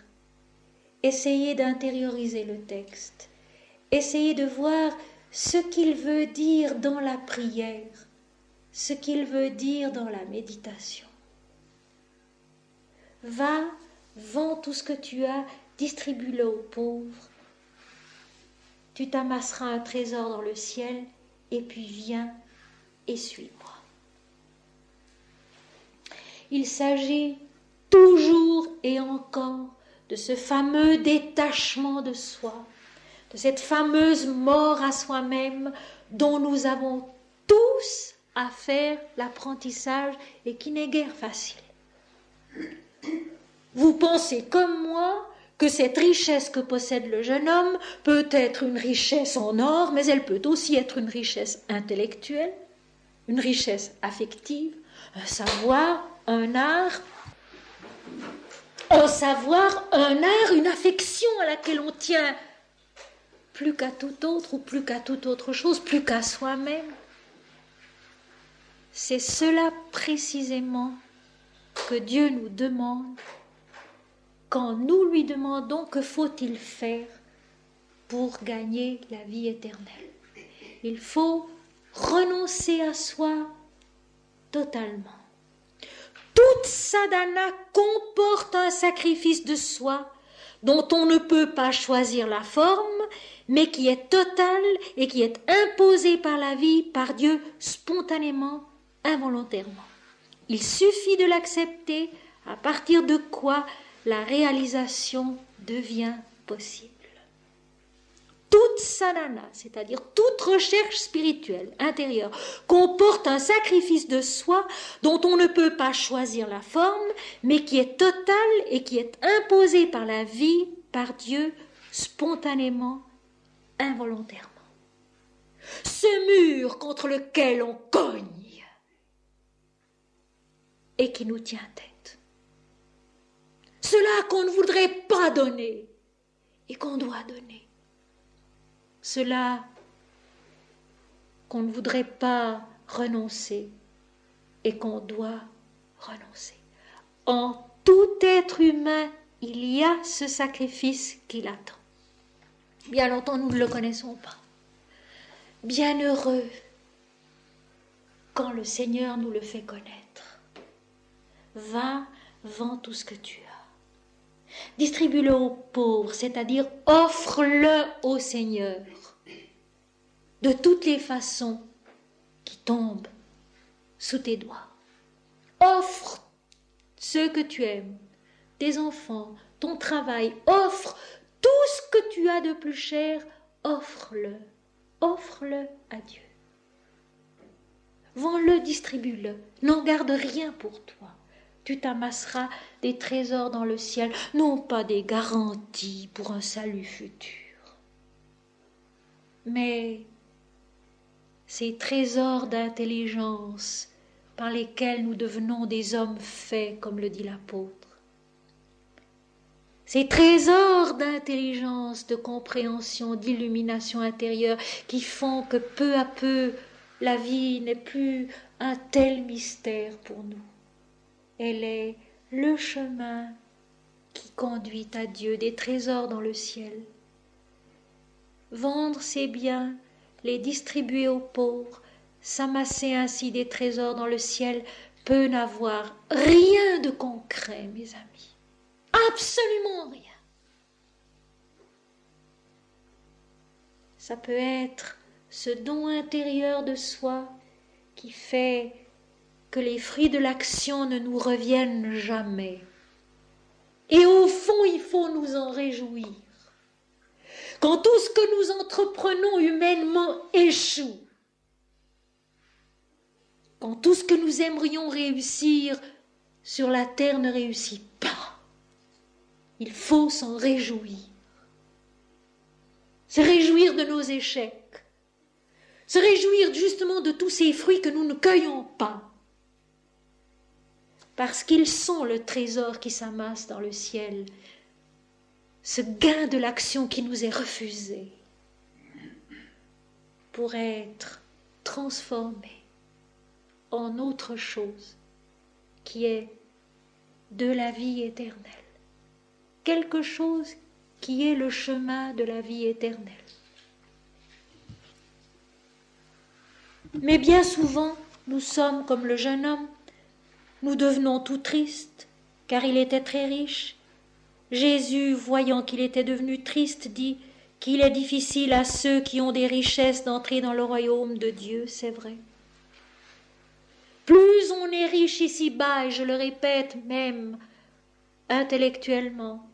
essayer d'intérioriser le texte, essayer de voir ce qu'il veut dire dans la prière, ce qu'il veut dire dans la méditation. Va, vends tout ce que tu as, distribue-le aux pauvres. Tu t'amasseras un trésor dans le ciel, et puis viens et suis-moi. Il s'agit toujours et encore de ce fameux détachement de soi, de cette fameuse mort à soi-même dont nous avons tous à faire l'apprentissage et qui n'est guère facile. Vous pensez comme moi que cette richesse que possède le jeune homme peut être une richesse en or, mais elle peut aussi être une richesse intellectuelle, une richesse affective, un savoir, un art, une affection à laquelle on tient plus qu'à tout autre ou plus qu'à toute autre chose, plus qu'à soi-même. C'est cela précisément que Dieu nous demande quand nous lui demandons que faut-il faire pour gagner la vie éternelle. Il faut renoncer à soi totalement. Toute sadhana comporte un sacrifice de soi dont on ne peut pas choisir la forme, mais qui est total et qui est imposé par la vie, par Dieu, spontanément, involontairement. Il suffit de l'accepter, à partir de quoi la réalisation devient possible. Toute sadhana, c'est-à-dire toute recherche spirituelle intérieure, comporte un sacrifice de soi dont on ne peut pas choisir la forme, mais qui est total et qui est imposé par la vie, par Dieu, spontanément, involontairement. Ce mur contre lequel on cogne et qui nous tient tête. Cela qu'on ne voudrait pas donner et qu'on doit donner. Cela qu'on ne voudrait pas renoncer et qu'on doit renoncer. En tout être humain, il y a ce sacrifice qui l'attend. Bien longtemps, nous ne le connaissons pas. Bienheureux quand le Seigneur nous le fait connaître. Va, vends tout ce que tu as. Distribue-le aux pauvres, c'est-à-dire offre-le au Seigneur de toutes les façons qui tombent sous tes doigts. Offre ce que tu aimes, tes enfants, ton travail, offre tout ce que tu as de plus cher, offre-le à Dieu. Vends-le, distribue-le, n'en garde rien pour toi. Tu t'amasseras des trésors dans le ciel, non pas des garanties pour un salut futur, mais ces trésors d'intelligence par lesquels nous devenons des hommes faits, comme le dit l'apôtre. Ces trésors d'intelligence, de compréhension, d'illumination intérieure qui font que peu à peu la vie n'est plus un tel mystère pour nous. Elle est le chemin qui conduit à Dieu, des trésors dans le ciel. Vendre ses biens, les distribuer aux pauvres, s'amasser ainsi des trésors dans le ciel, peut n'avoir rien de concret, mes amis. Absolument rien. Ça peut être ce don intérieur de soi qui fait que les fruits de l'action ne nous reviennent jamais. Et au fond, il faut nous en réjouir. Quand tout ce que nous entreprenons humainement échoue, quand tout ce que nous aimerions réussir sur la terre ne réussit pas, il faut s'en réjouir. Se réjouir de nos échecs, se réjouir justement de tous ces fruits que nous ne cueillons pas, parce qu'ils sont le trésor qui s'amasse dans le ciel, ce gain de l'action qui nous est refusé, pour être transformé en autre chose qui est de la vie éternelle, quelque chose qui est le chemin de la vie éternelle. Mais bien souvent, nous sommes comme le jeune homme, nous devenons tout tristes, car il était très riche. Jésus, voyant qu'il était devenu triste, dit qu'il est difficile à ceux qui ont des richesses d'entrer dans le royaume de Dieu, c'est vrai. Plus on est riche ici-bas, et je le répète même, intellectuellement,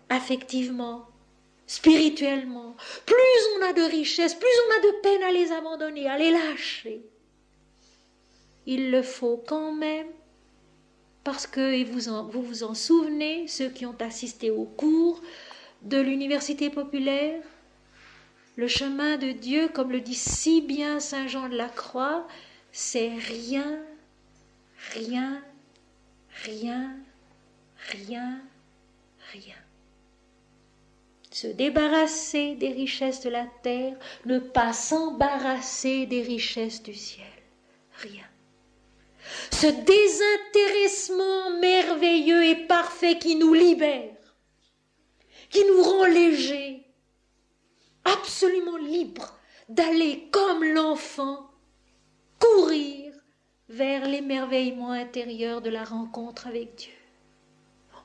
affectivement, spirituellement, plus on a de richesses, plus on a de peine à les abandonner, à les lâcher. Il le faut quand même, parce que, vous vous en souvenez, ceux qui ont assisté au cours de l'université populaire, le chemin de Dieu, comme le dit si bien Saint Jean de la Croix, c'est rien, rien, rien, rien, rien. Se débarrasser des richesses de la terre, ne pas s'embarrasser des richesses du ciel, rien. Ce désintéressement merveilleux et parfait qui nous libère, qui nous rend légers, absolument libres d'aller comme l'enfant courir vers l'émerveillement intérieur de la rencontre avec Dieu.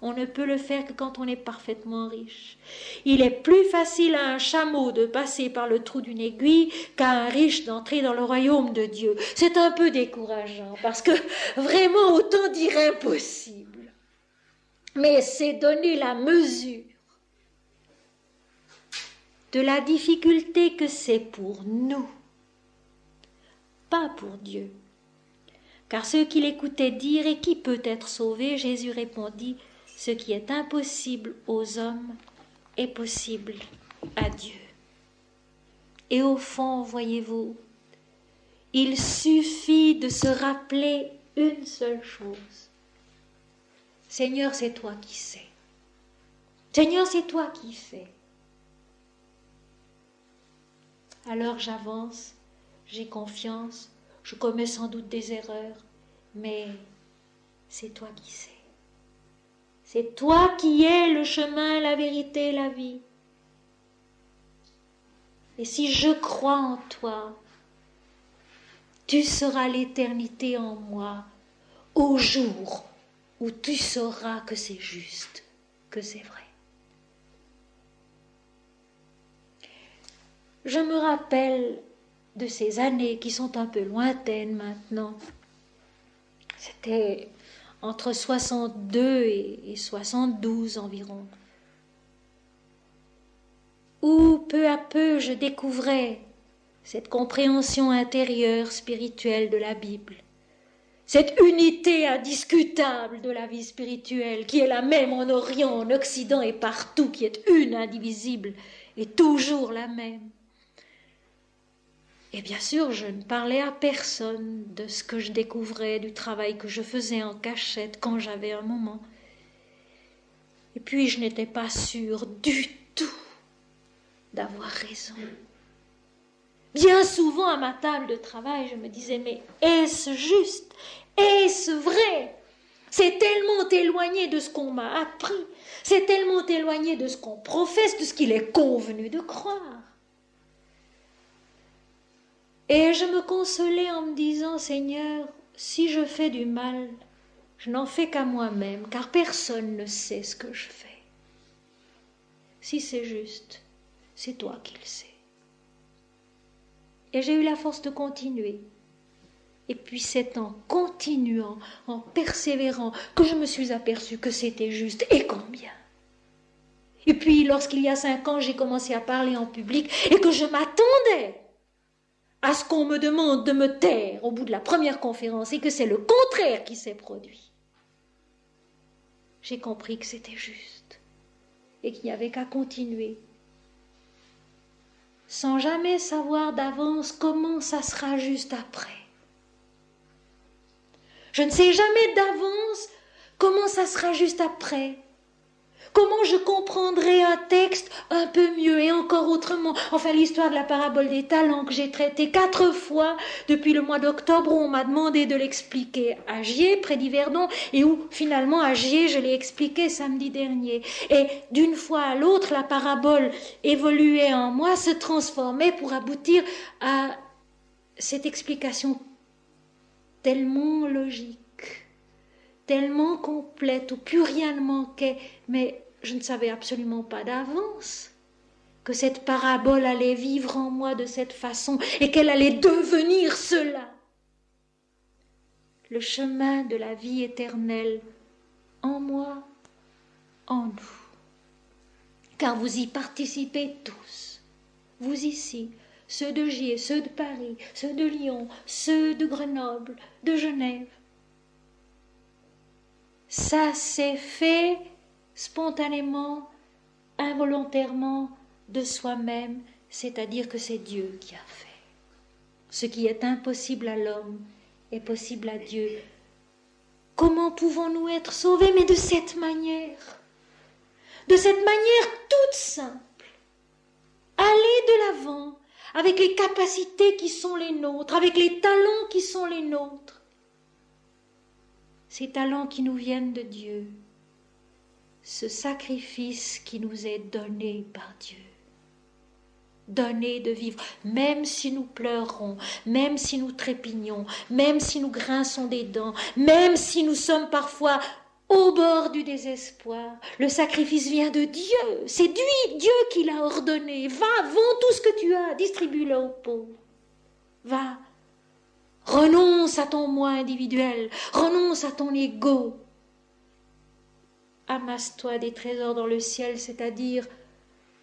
On ne peut le faire que quand on est parfaitement riche. Il est plus facile à un chameau de passer par le trou d'une aiguille qu'à un riche d'entrer dans le royaume de Dieu. C'est un peu décourageant parce que vraiment autant dire impossible. Mais c'est donner la mesure de la difficulté que c'est pour nous, pas pour Dieu. Car ceux qui l'écoutaient dire « Et qui peut être sauvé ?» Jésus répondit « Ce qui est impossible aux hommes est possible à Dieu. » Et au fond, voyez-vous, il suffit de se rappeler une seule chose. Seigneur, c'est toi qui sais. Seigneur, c'est toi qui fais. Alors j'avance, j'ai confiance, je commets sans doute des erreurs, mais c'est toi qui sais. C'est toi qui es le chemin, la vérité, la vie. Et si je crois en toi, tu seras l'éternité en moi au jour où tu sauras que c'est juste, que c'est vrai. Je me rappelle de ces années qui sont un peu lointaines maintenant. C'était entre 62 et 72 environ, où peu à peu je découvrais cette compréhension intérieure spirituelle de la Bible, cette unité indiscutable de la vie spirituelle qui est la même en Orient, en Occident et partout, qui est une, indivisible et toujours la même. Et bien sûr, je ne parlais à personne de ce que je découvrais, du travail que je faisais en cachette quand j'avais un moment. Et puis, je n'étais pas sûre du tout d'avoir raison. Bien souvent, à ma table de travail, je me disais, mais est-ce juste? Est-ce vrai? C'est tellement éloigné de ce qu'on m'a appris, c'est tellement éloigné de ce qu'on professe, de ce qu'il est convenu de croire. Et je me consolais en me disant, Seigneur, si je fais du mal, je n'en fais qu'à moi-même, car personne ne sait ce que je fais. Si c'est juste, c'est toi qui le sais. Et j'ai eu la force de continuer. Et puis c'est en continuant, en persévérant, que je me suis aperçue que c'était juste, et combien. Et puis lorsqu'il y a 5 ans, j'ai commencé à parler en public, et que je m'attendais à ce qu'on me demande de me taire au bout de la première conférence et que c'est le contraire qui s'est produit. J'ai compris que c'était juste et qu'il n'y avait qu'à continuer sans jamais savoir d'avance comment ça sera juste après. Je ne sais jamais d'avance comment ça sera juste après. Comment je comprendrai un texte un peu mieux et encore autrement. Enfin, l'histoire de la parabole des talents que j'ai traitée 4 fois depuis le mois d'octobre où on m'a demandé de l'expliquer à Gier, près d'Yverdon, et où finalement à Gier, je l'ai expliqué samedi dernier. Et d'une fois à l'autre, la parabole évoluait en moi, se transformait pour aboutir à cette explication tellement logique, tellement complète, où plus rien ne manquait, mais je ne savais absolument pas d'avance que cette parabole allait vivre en moi de cette façon et qu'elle allait devenir cela. Le chemin de la vie éternelle en moi, en nous. Car vous y participez tous, vous ici, ceux de Gier, ceux de Paris, ceux de Lyon, ceux de Grenoble, de Genève. Ça s'est fait spontanément, involontairement, de soi-même, c'est-à-dire que c'est Dieu qui a fait. Ce qui est impossible à l'homme est possible à Dieu. Comment pouvons-nous être sauvés? Mais de cette manière toute simple. Aller de l'avant avec les capacités qui sont les nôtres, avec les talents qui sont les nôtres. Ces talents qui nous viennent de Dieu. Ce sacrifice qui nous est donné par Dieu. Donné de vivre, même si nous pleurons, même si nous trépignons, même si nous grinçons des dents, même si nous sommes parfois au bord du désespoir. Le sacrifice vient de Dieu, c'est Dieu qui l'a ordonné. Va, vends tout ce que tu as, distribue-le aux pauvres. Va, renonce à ton moi individuel, renonce à ton ego. Amasse-toi des trésors dans le ciel, c'est-à-dire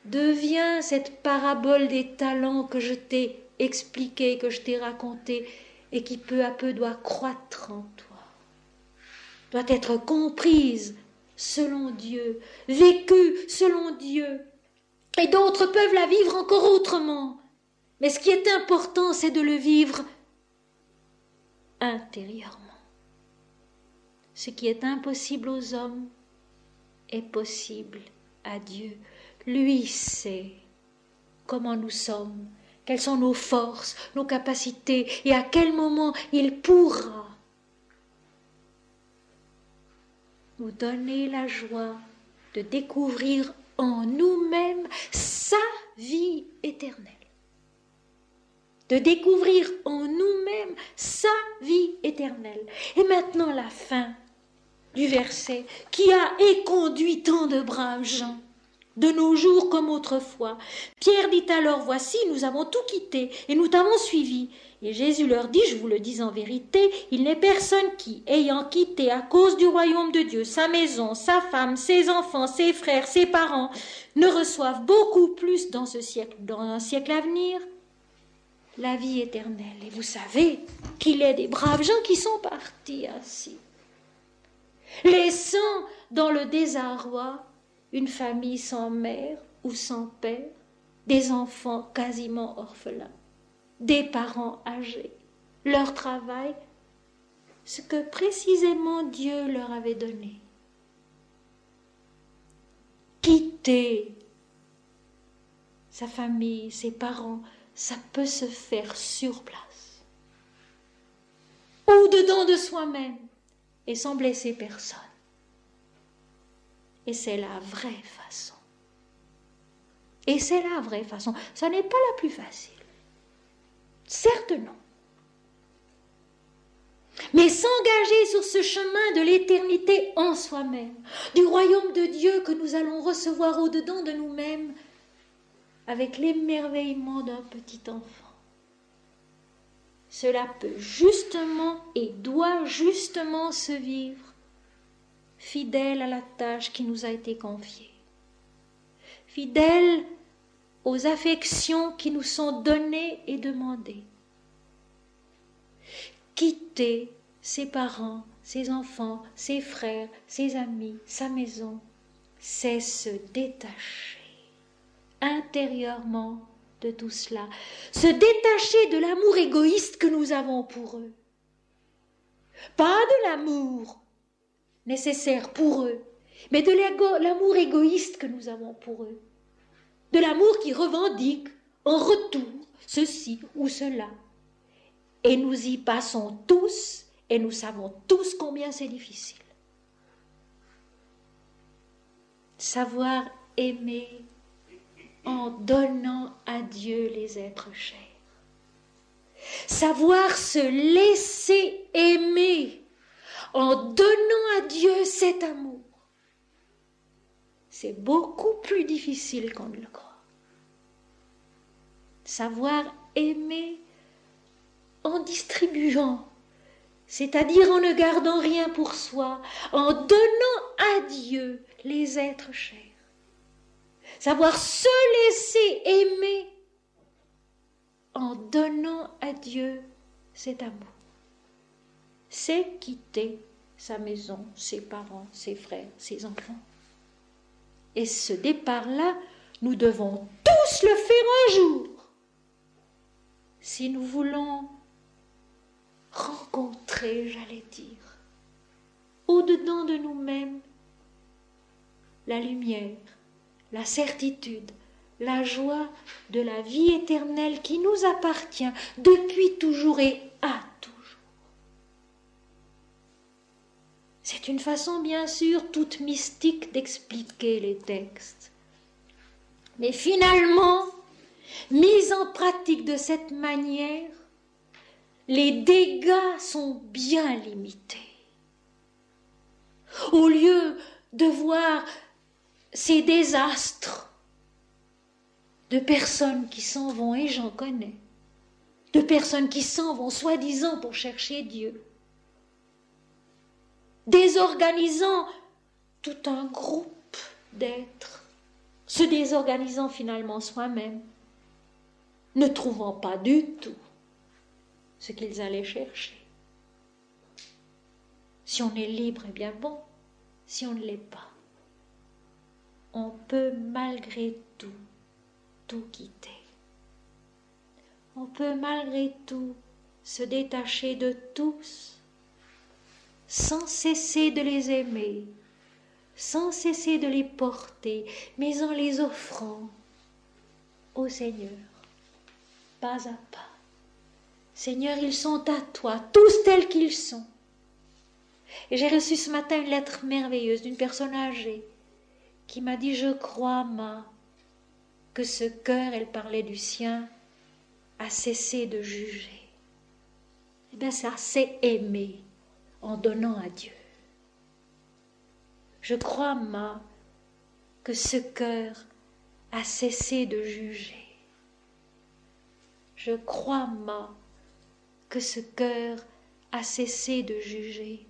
devient cette parabole des talents que je t'ai expliquée, que je t'ai racontée, et qui peu à peu doit croître en toi, doit être comprise selon Dieu, vécue selon Dieu. Et d'autres peuvent la vivre encore autrement. Mais ce qui est important, c'est de le vivre intérieurement. Ce qui est impossible aux hommes est possible à Dieu. Lui sait comment nous sommes, quelles sont nos forces, nos capacités, et à quel moment il pourra nous donner la joie de découvrir en nous-mêmes sa vie éternelle. De découvrir en nous-mêmes sa vie éternelle. Et maintenant la fin du verset qui a éconduit tant de braves gens, de nos jours comme autrefois. Pierre dit alors, voici, nous avons tout quitté et nous t'avons suivi. Et Jésus leur dit, je vous le dis en vérité, il n'est personne qui, ayant quitté à cause du royaume de Dieu sa maison, sa femme, ses enfants, ses frères, ses parents, ne reçoive beaucoup plus dans ce siècle, dans un siècle à venir, la vie éternelle. Et vous savez qu'il est des braves gens qui sont partis ainsi, laissant dans le désarroi une famille sans mère ou sans père, des enfants quasiment orphelins, des parents âgés, leur travail, ce que précisément Dieu leur avait donné. Quitter sa famille, ses parents, ça peut se faire sur place, au-dedans de soi-même, et sans blesser personne. Et c'est la vraie façon. Et c'est la vraie façon. Ça n'est pas la plus facile. Certes non. Mais s'engager sur ce chemin de l'éternité en soi-même, du royaume de Dieu que nous allons recevoir au-dedans de nous-mêmes, avec l'émerveillement d'un petit enfant, cela peut justement et doit justement se vivre fidèle à la tâche qui nous a été confiée, fidèle aux affections qui nous sont données et demandées. Quitter ses parents, ses enfants, ses frères, ses amis, sa maison, c'est se détacher intérieurement de tout cela, se détacher de l'amour égoïste que nous avons pour eux. Pas de l'amour nécessaire pour eux, mais de l'amour égoïste que nous avons pour eux, de l'amour qui revendique en retour ceci ou cela. Et nous y passons tous, et nous savons tous combien c'est difficile. Savoir aimer en donnant à Dieu les êtres chers. Savoir se laisser aimer en donnant à Dieu cet amour, c'est beaucoup plus difficile qu'on ne le croit. Savoir aimer en distribuant, c'est-à-dire en ne gardant rien pour soi, en donnant à Dieu les êtres chers. Savoir se laisser aimer en donnant à Dieu cet amour. C'est quitter sa maison, ses parents, ses frères, ses enfants. Et ce départ-là, nous devons tous le faire un jour, si nous voulons rencontrer, j'allais dire, au-dedans de nous-mêmes, la lumière, la certitude, la joie de la vie éternelle qui nous appartient depuis toujours et à toujours. C'est une façon, bien sûr, toute mystique d'expliquer les textes. Mais finalement, mise en pratique de cette manière, les dégâts sont bien limités. Au lieu de voir ces désastres de personnes qui s'en vont, et j'en connais, de personnes qui s'en vont soi-disant pour chercher Dieu, désorganisant tout un groupe d'êtres se désorganisant finalement soi-même, ne trouvant pas du tout ce qu'ils allaient chercher. Si on est libre, eh bien bon. Si on ne l'est pas, on peut malgré tout quitter. On peut malgré tout se détacher de tous, sans cesser de les aimer, sans cesser de les porter, mais en les offrant au Seigneur, pas à pas. Seigneur, ils sont à toi, tous tels qu'ils sont. Et j'ai reçu ce matin une lettre merveilleuse d'une personne âgée qui m'a dit « Je crois, ma, que ce cœur, elle parlait du sien, a cessé de juger. » Eh bien ça, c'est aimer en donnant à Dieu. Je crois, ma, que ce cœur a cessé de juger. Je crois, ma, que ce cœur a cessé de juger.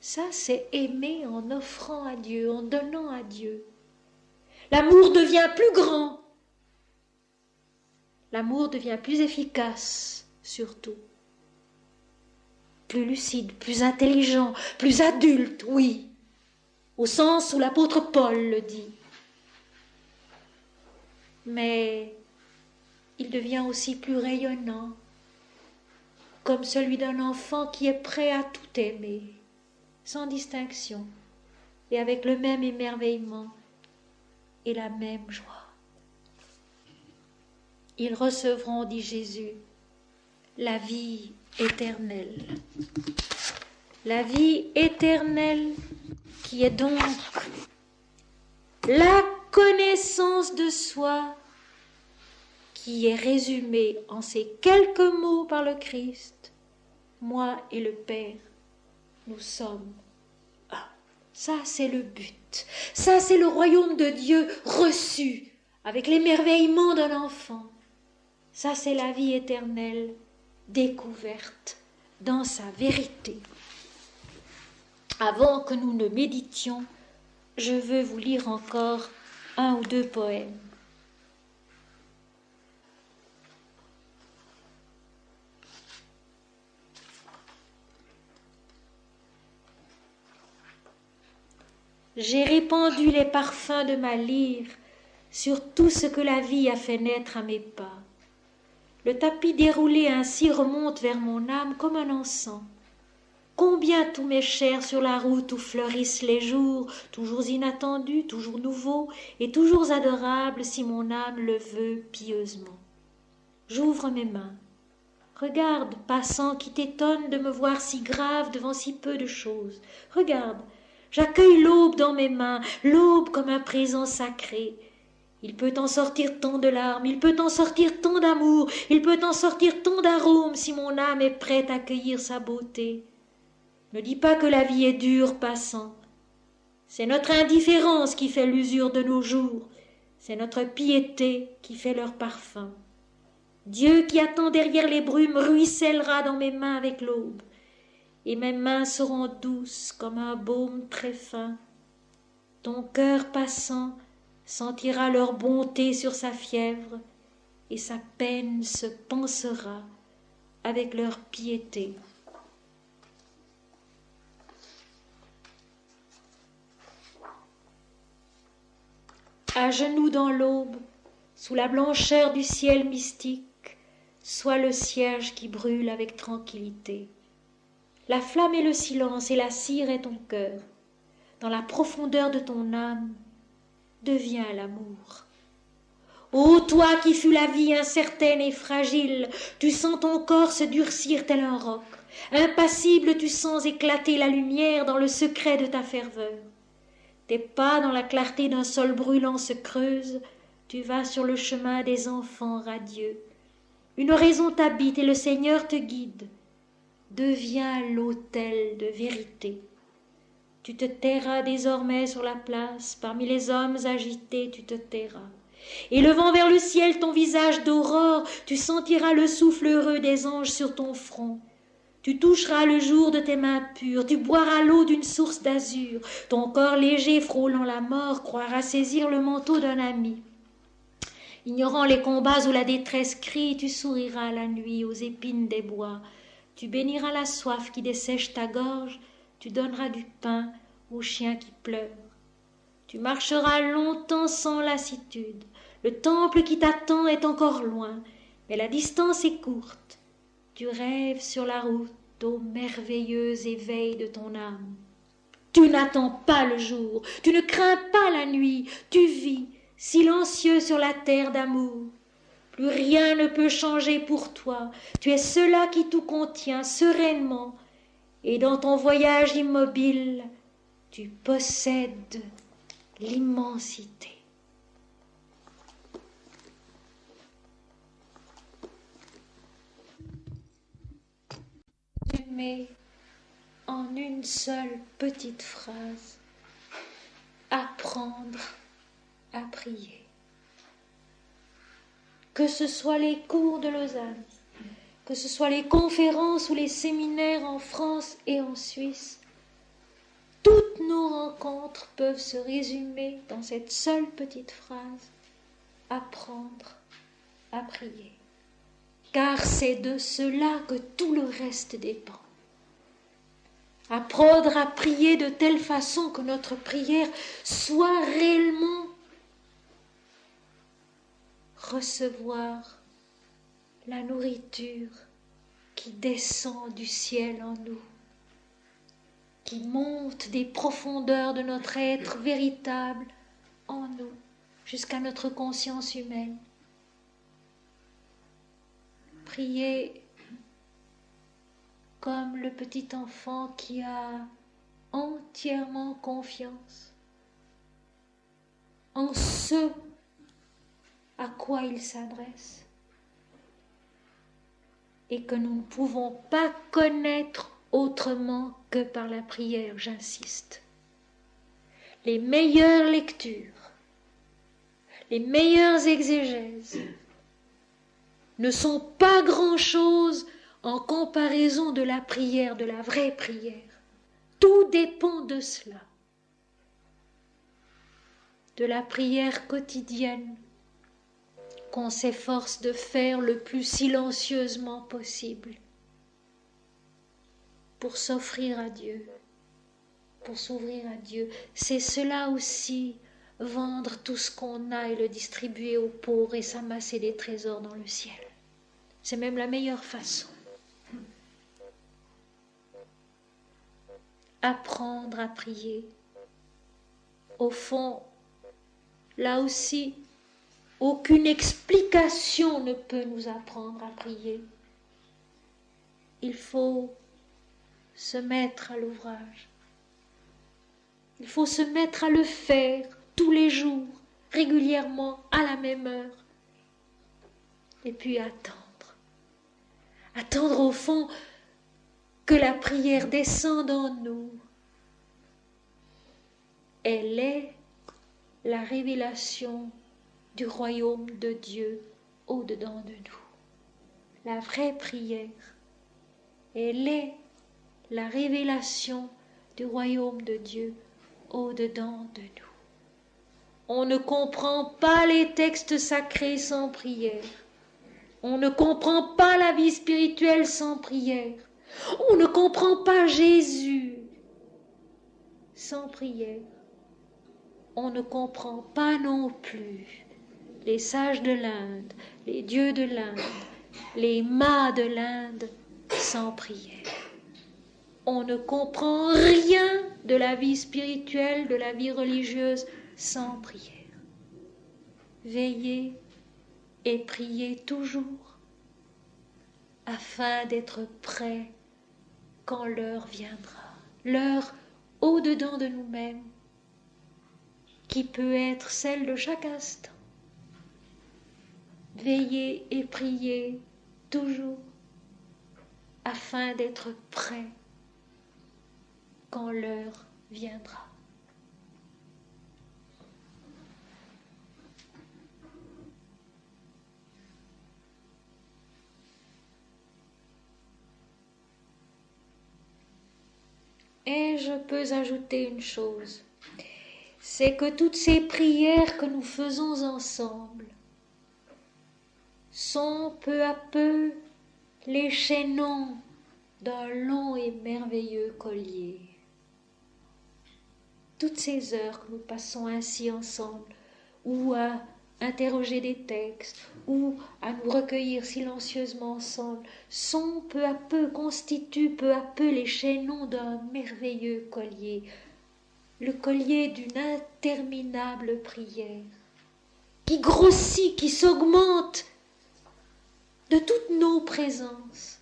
Ça, c'est aimer en offrant à Dieu, en donnant à Dieu. L'amour devient plus grand. L'amour devient plus efficace, surtout. Plus lucide, plus intelligent, plus adulte, oui, au sens où l'apôtre Paul le dit. Mais il devient aussi plus rayonnant, comme celui d'un enfant qui est prêt à tout aimer, sans distinction, et avec le même émerveillement et la même joie. Ils recevront, dit Jésus, la vie éternelle. La vie éternelle qui est donc la connaissance de soi qui est résumée en ces quelques mots par le Christ. Moi et le Père, nous sommes un. Ça, c'est le but. Ça, c'est le royaume de Dieu reçu avec l'émerveillement d'un enfant. Ça, c'est la vie éternelle découverte dans sa vérité. Avant que nous ne méditions, je veux vous lire encore un ou deux poèmes. J'ai répandu les parfums de ma lyre sur tout ce que la vie a fait naître à mes pas. Le tapis déroulé ainsi remonte vers mon âme comme un encens. Combien tous mes chers sur la route où fleurissent les jours, toujours inattendus, toujours nouveaux et toujours adorables si mon âme le veut pieusement. J'ouvre mes mains. Regarde, passant, qui t'étonne de me voir si grave devant si peu de choses. Regarde, j'accueille l'aube dans mes mains, l'aube comme un présent sacré. Il peut en sortir tant de larmes, il peut en sortir tant d'amour, il peut en sortir tant d'arômes si mon âme est prête à accueillir sa beauté. Ne dis pas que la vie est dure, passant. C'est notre indifférence qui fait l'usure de nos jours, c'est notre piété qui fait leur parfum. Dieu qui attend derrière les brumes ruissellera dans mes mains avec l'aube, et mes mains seront douces comme un baume très fin. Ton cœur passant sentira leur bonté sur sa fièvre, et sa peine se pansera avec leur piété. À genoux dans l'aube, sous la blancheur du ciel mystique, sois le cierge qui brûle avec tranquillité. La flamme est le silence et la cire est ton cœur. Dans la profondeur de ton âme, deviens l'amour. Ô toi qui fus la vie incertaine et fragile, tu sens ton corps se durcir tel un roc. Impassible, tu sens éclater la lumière dans le secret de ta ferveur. Tes pas dans la clarté d'un sol brûlant se creusent, tu vas sur le chemin des enfants radieux. Une raison t'habite et le Seigneur te guide. Deviens l'autel de vérité. Tu te tairas désormais sur la place, parmi les hommes agités tu te tairas. Élevant vers le ciel ton visage d'aurore, tu sentiras le souffle heureux des anges sur ton front. Tu toucheras le jour de tes mains pures, tu boiras l'eau d'une source d'azur. Ton corps léger frôlant la mort croira saisir le manteau d'un ami. Ignorant les combats où la détresse crie, tu souriras la nuit aux épines des bois. Tu béniras la soif qui dessèche ta gorge, tu donneras du pain aux chiens qui pleurent. Tu marcheras longtemps sans lassitude. Le temple qui t'attend est encore loin, mais la distance est courte. Tu rêves sur la route au merveilleux éveil de ton âme. Tu n'attends pas le jour, tu ne crains pas la nuit, tu vis, silencieux sur la terre d'amour. Plus rien ne peut changer pour toi, tu es cela qui tout contient sereinement, et dans ton voyage immobile, tu possèdes l'immensité. Tu mets en une seule petite phrase apprendre à prier. Que ce soit les cours de Lausanne, que ce soit les conférences ou les séminaires en France et en Suisse, toutes nos rencontres peuvent se résumer dans cette seule petite phrase apprendre à prier. Car c'est de cela que tout le reste dépend. Apprendre à prier de telle façon que notre prière soit réellement recevoir la nourriture qui descend du ciel en nous, qui monte des profondeurs de notre être véritable en nous, jusqu'à notre conscience humaine. Prier comme le petit enfant qui a entièrement confiance en ce à quoi il s'adresse et que nous ne pouvons pas connaître autrement que par la prière, j'insiste. Les meilleures lectures, les meilleures exégèses ne sont pas grand-chose en comparaison de la prière, de la vraie prière. Tout dépend de cela, de la prière quotidienne qu'on s'efforce de faire le plus silencieusement possible pour s'offrir à Dieu, pour s'ouvrir à Dieu. C'est cela aussi, vendre tout ce qu'on a et le distribuer aux pauvres et s'amasser des trésors dans le ciel. C'est même la meilleure façon. Apprendre à prier. Au fond, là aussi, aucune explication ne peut nous apprendre à prier. Il faut se mettre à l'ouvrage. Il faut se mettre à le faire tous les jours, régulièrement, à la même heure. Et puis attendre. Attendre au fond que la prière descende en nous. Elle est la révélation du royaume de Dieu au-dedans de nous. La vraie prière, elle est la révélation du royaume de Dieu au-dedans de nous. On ne comprend pas les textes sacrés sans prière. On ne comprend pas la vie spirituelle sans prière. On ne comprend pas Jésus sans prière. On ne comprend pas non plus les sages de l'Inde, les dieux de l'Inde, les mâts de l'Inde sans prière. On ne comprend rien de la vie spirituelle, de la vie religieuse sans prière. Veillez et priez toujours afin d'être prêts quand l'heure viendra. L'heure au-dedans de nous-mêmes qui peut être celle de chaque instant. Veillez et priez toujours afin d'être prêts quand l'heure viendra. Mais je peux ajouter une chose, c'est que toutes ces prières que nous faisons ensemble sont peu à peu les chaînons d'un long et merveilleux collier. Toutes ces heures que nous passons ainsi ensemble, ou à interroger des textes, ou à nous recueillir silencieusement ensemble, constituent peu à peu les chaînons d'un merveilleux collier, le collier d'une interminable prière, qui grossit, qui s'augmente de toutes nos présences.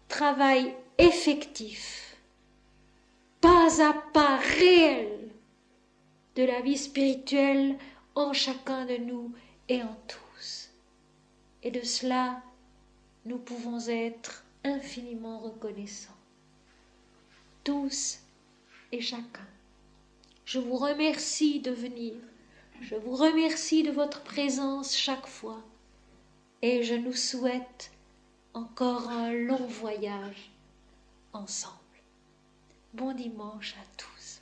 Travail effectif, pas à pas réel de la vie spirituelle en chacun de nous et en tous. Et de cela, nous pouvons être infiniment reconnaissants, tous et chacun. Je vous remercie de venir, je vous remercie de votre présence chaque fois, et je nous souhaite encore un long voyage ensemble. Bon dimanche à tous.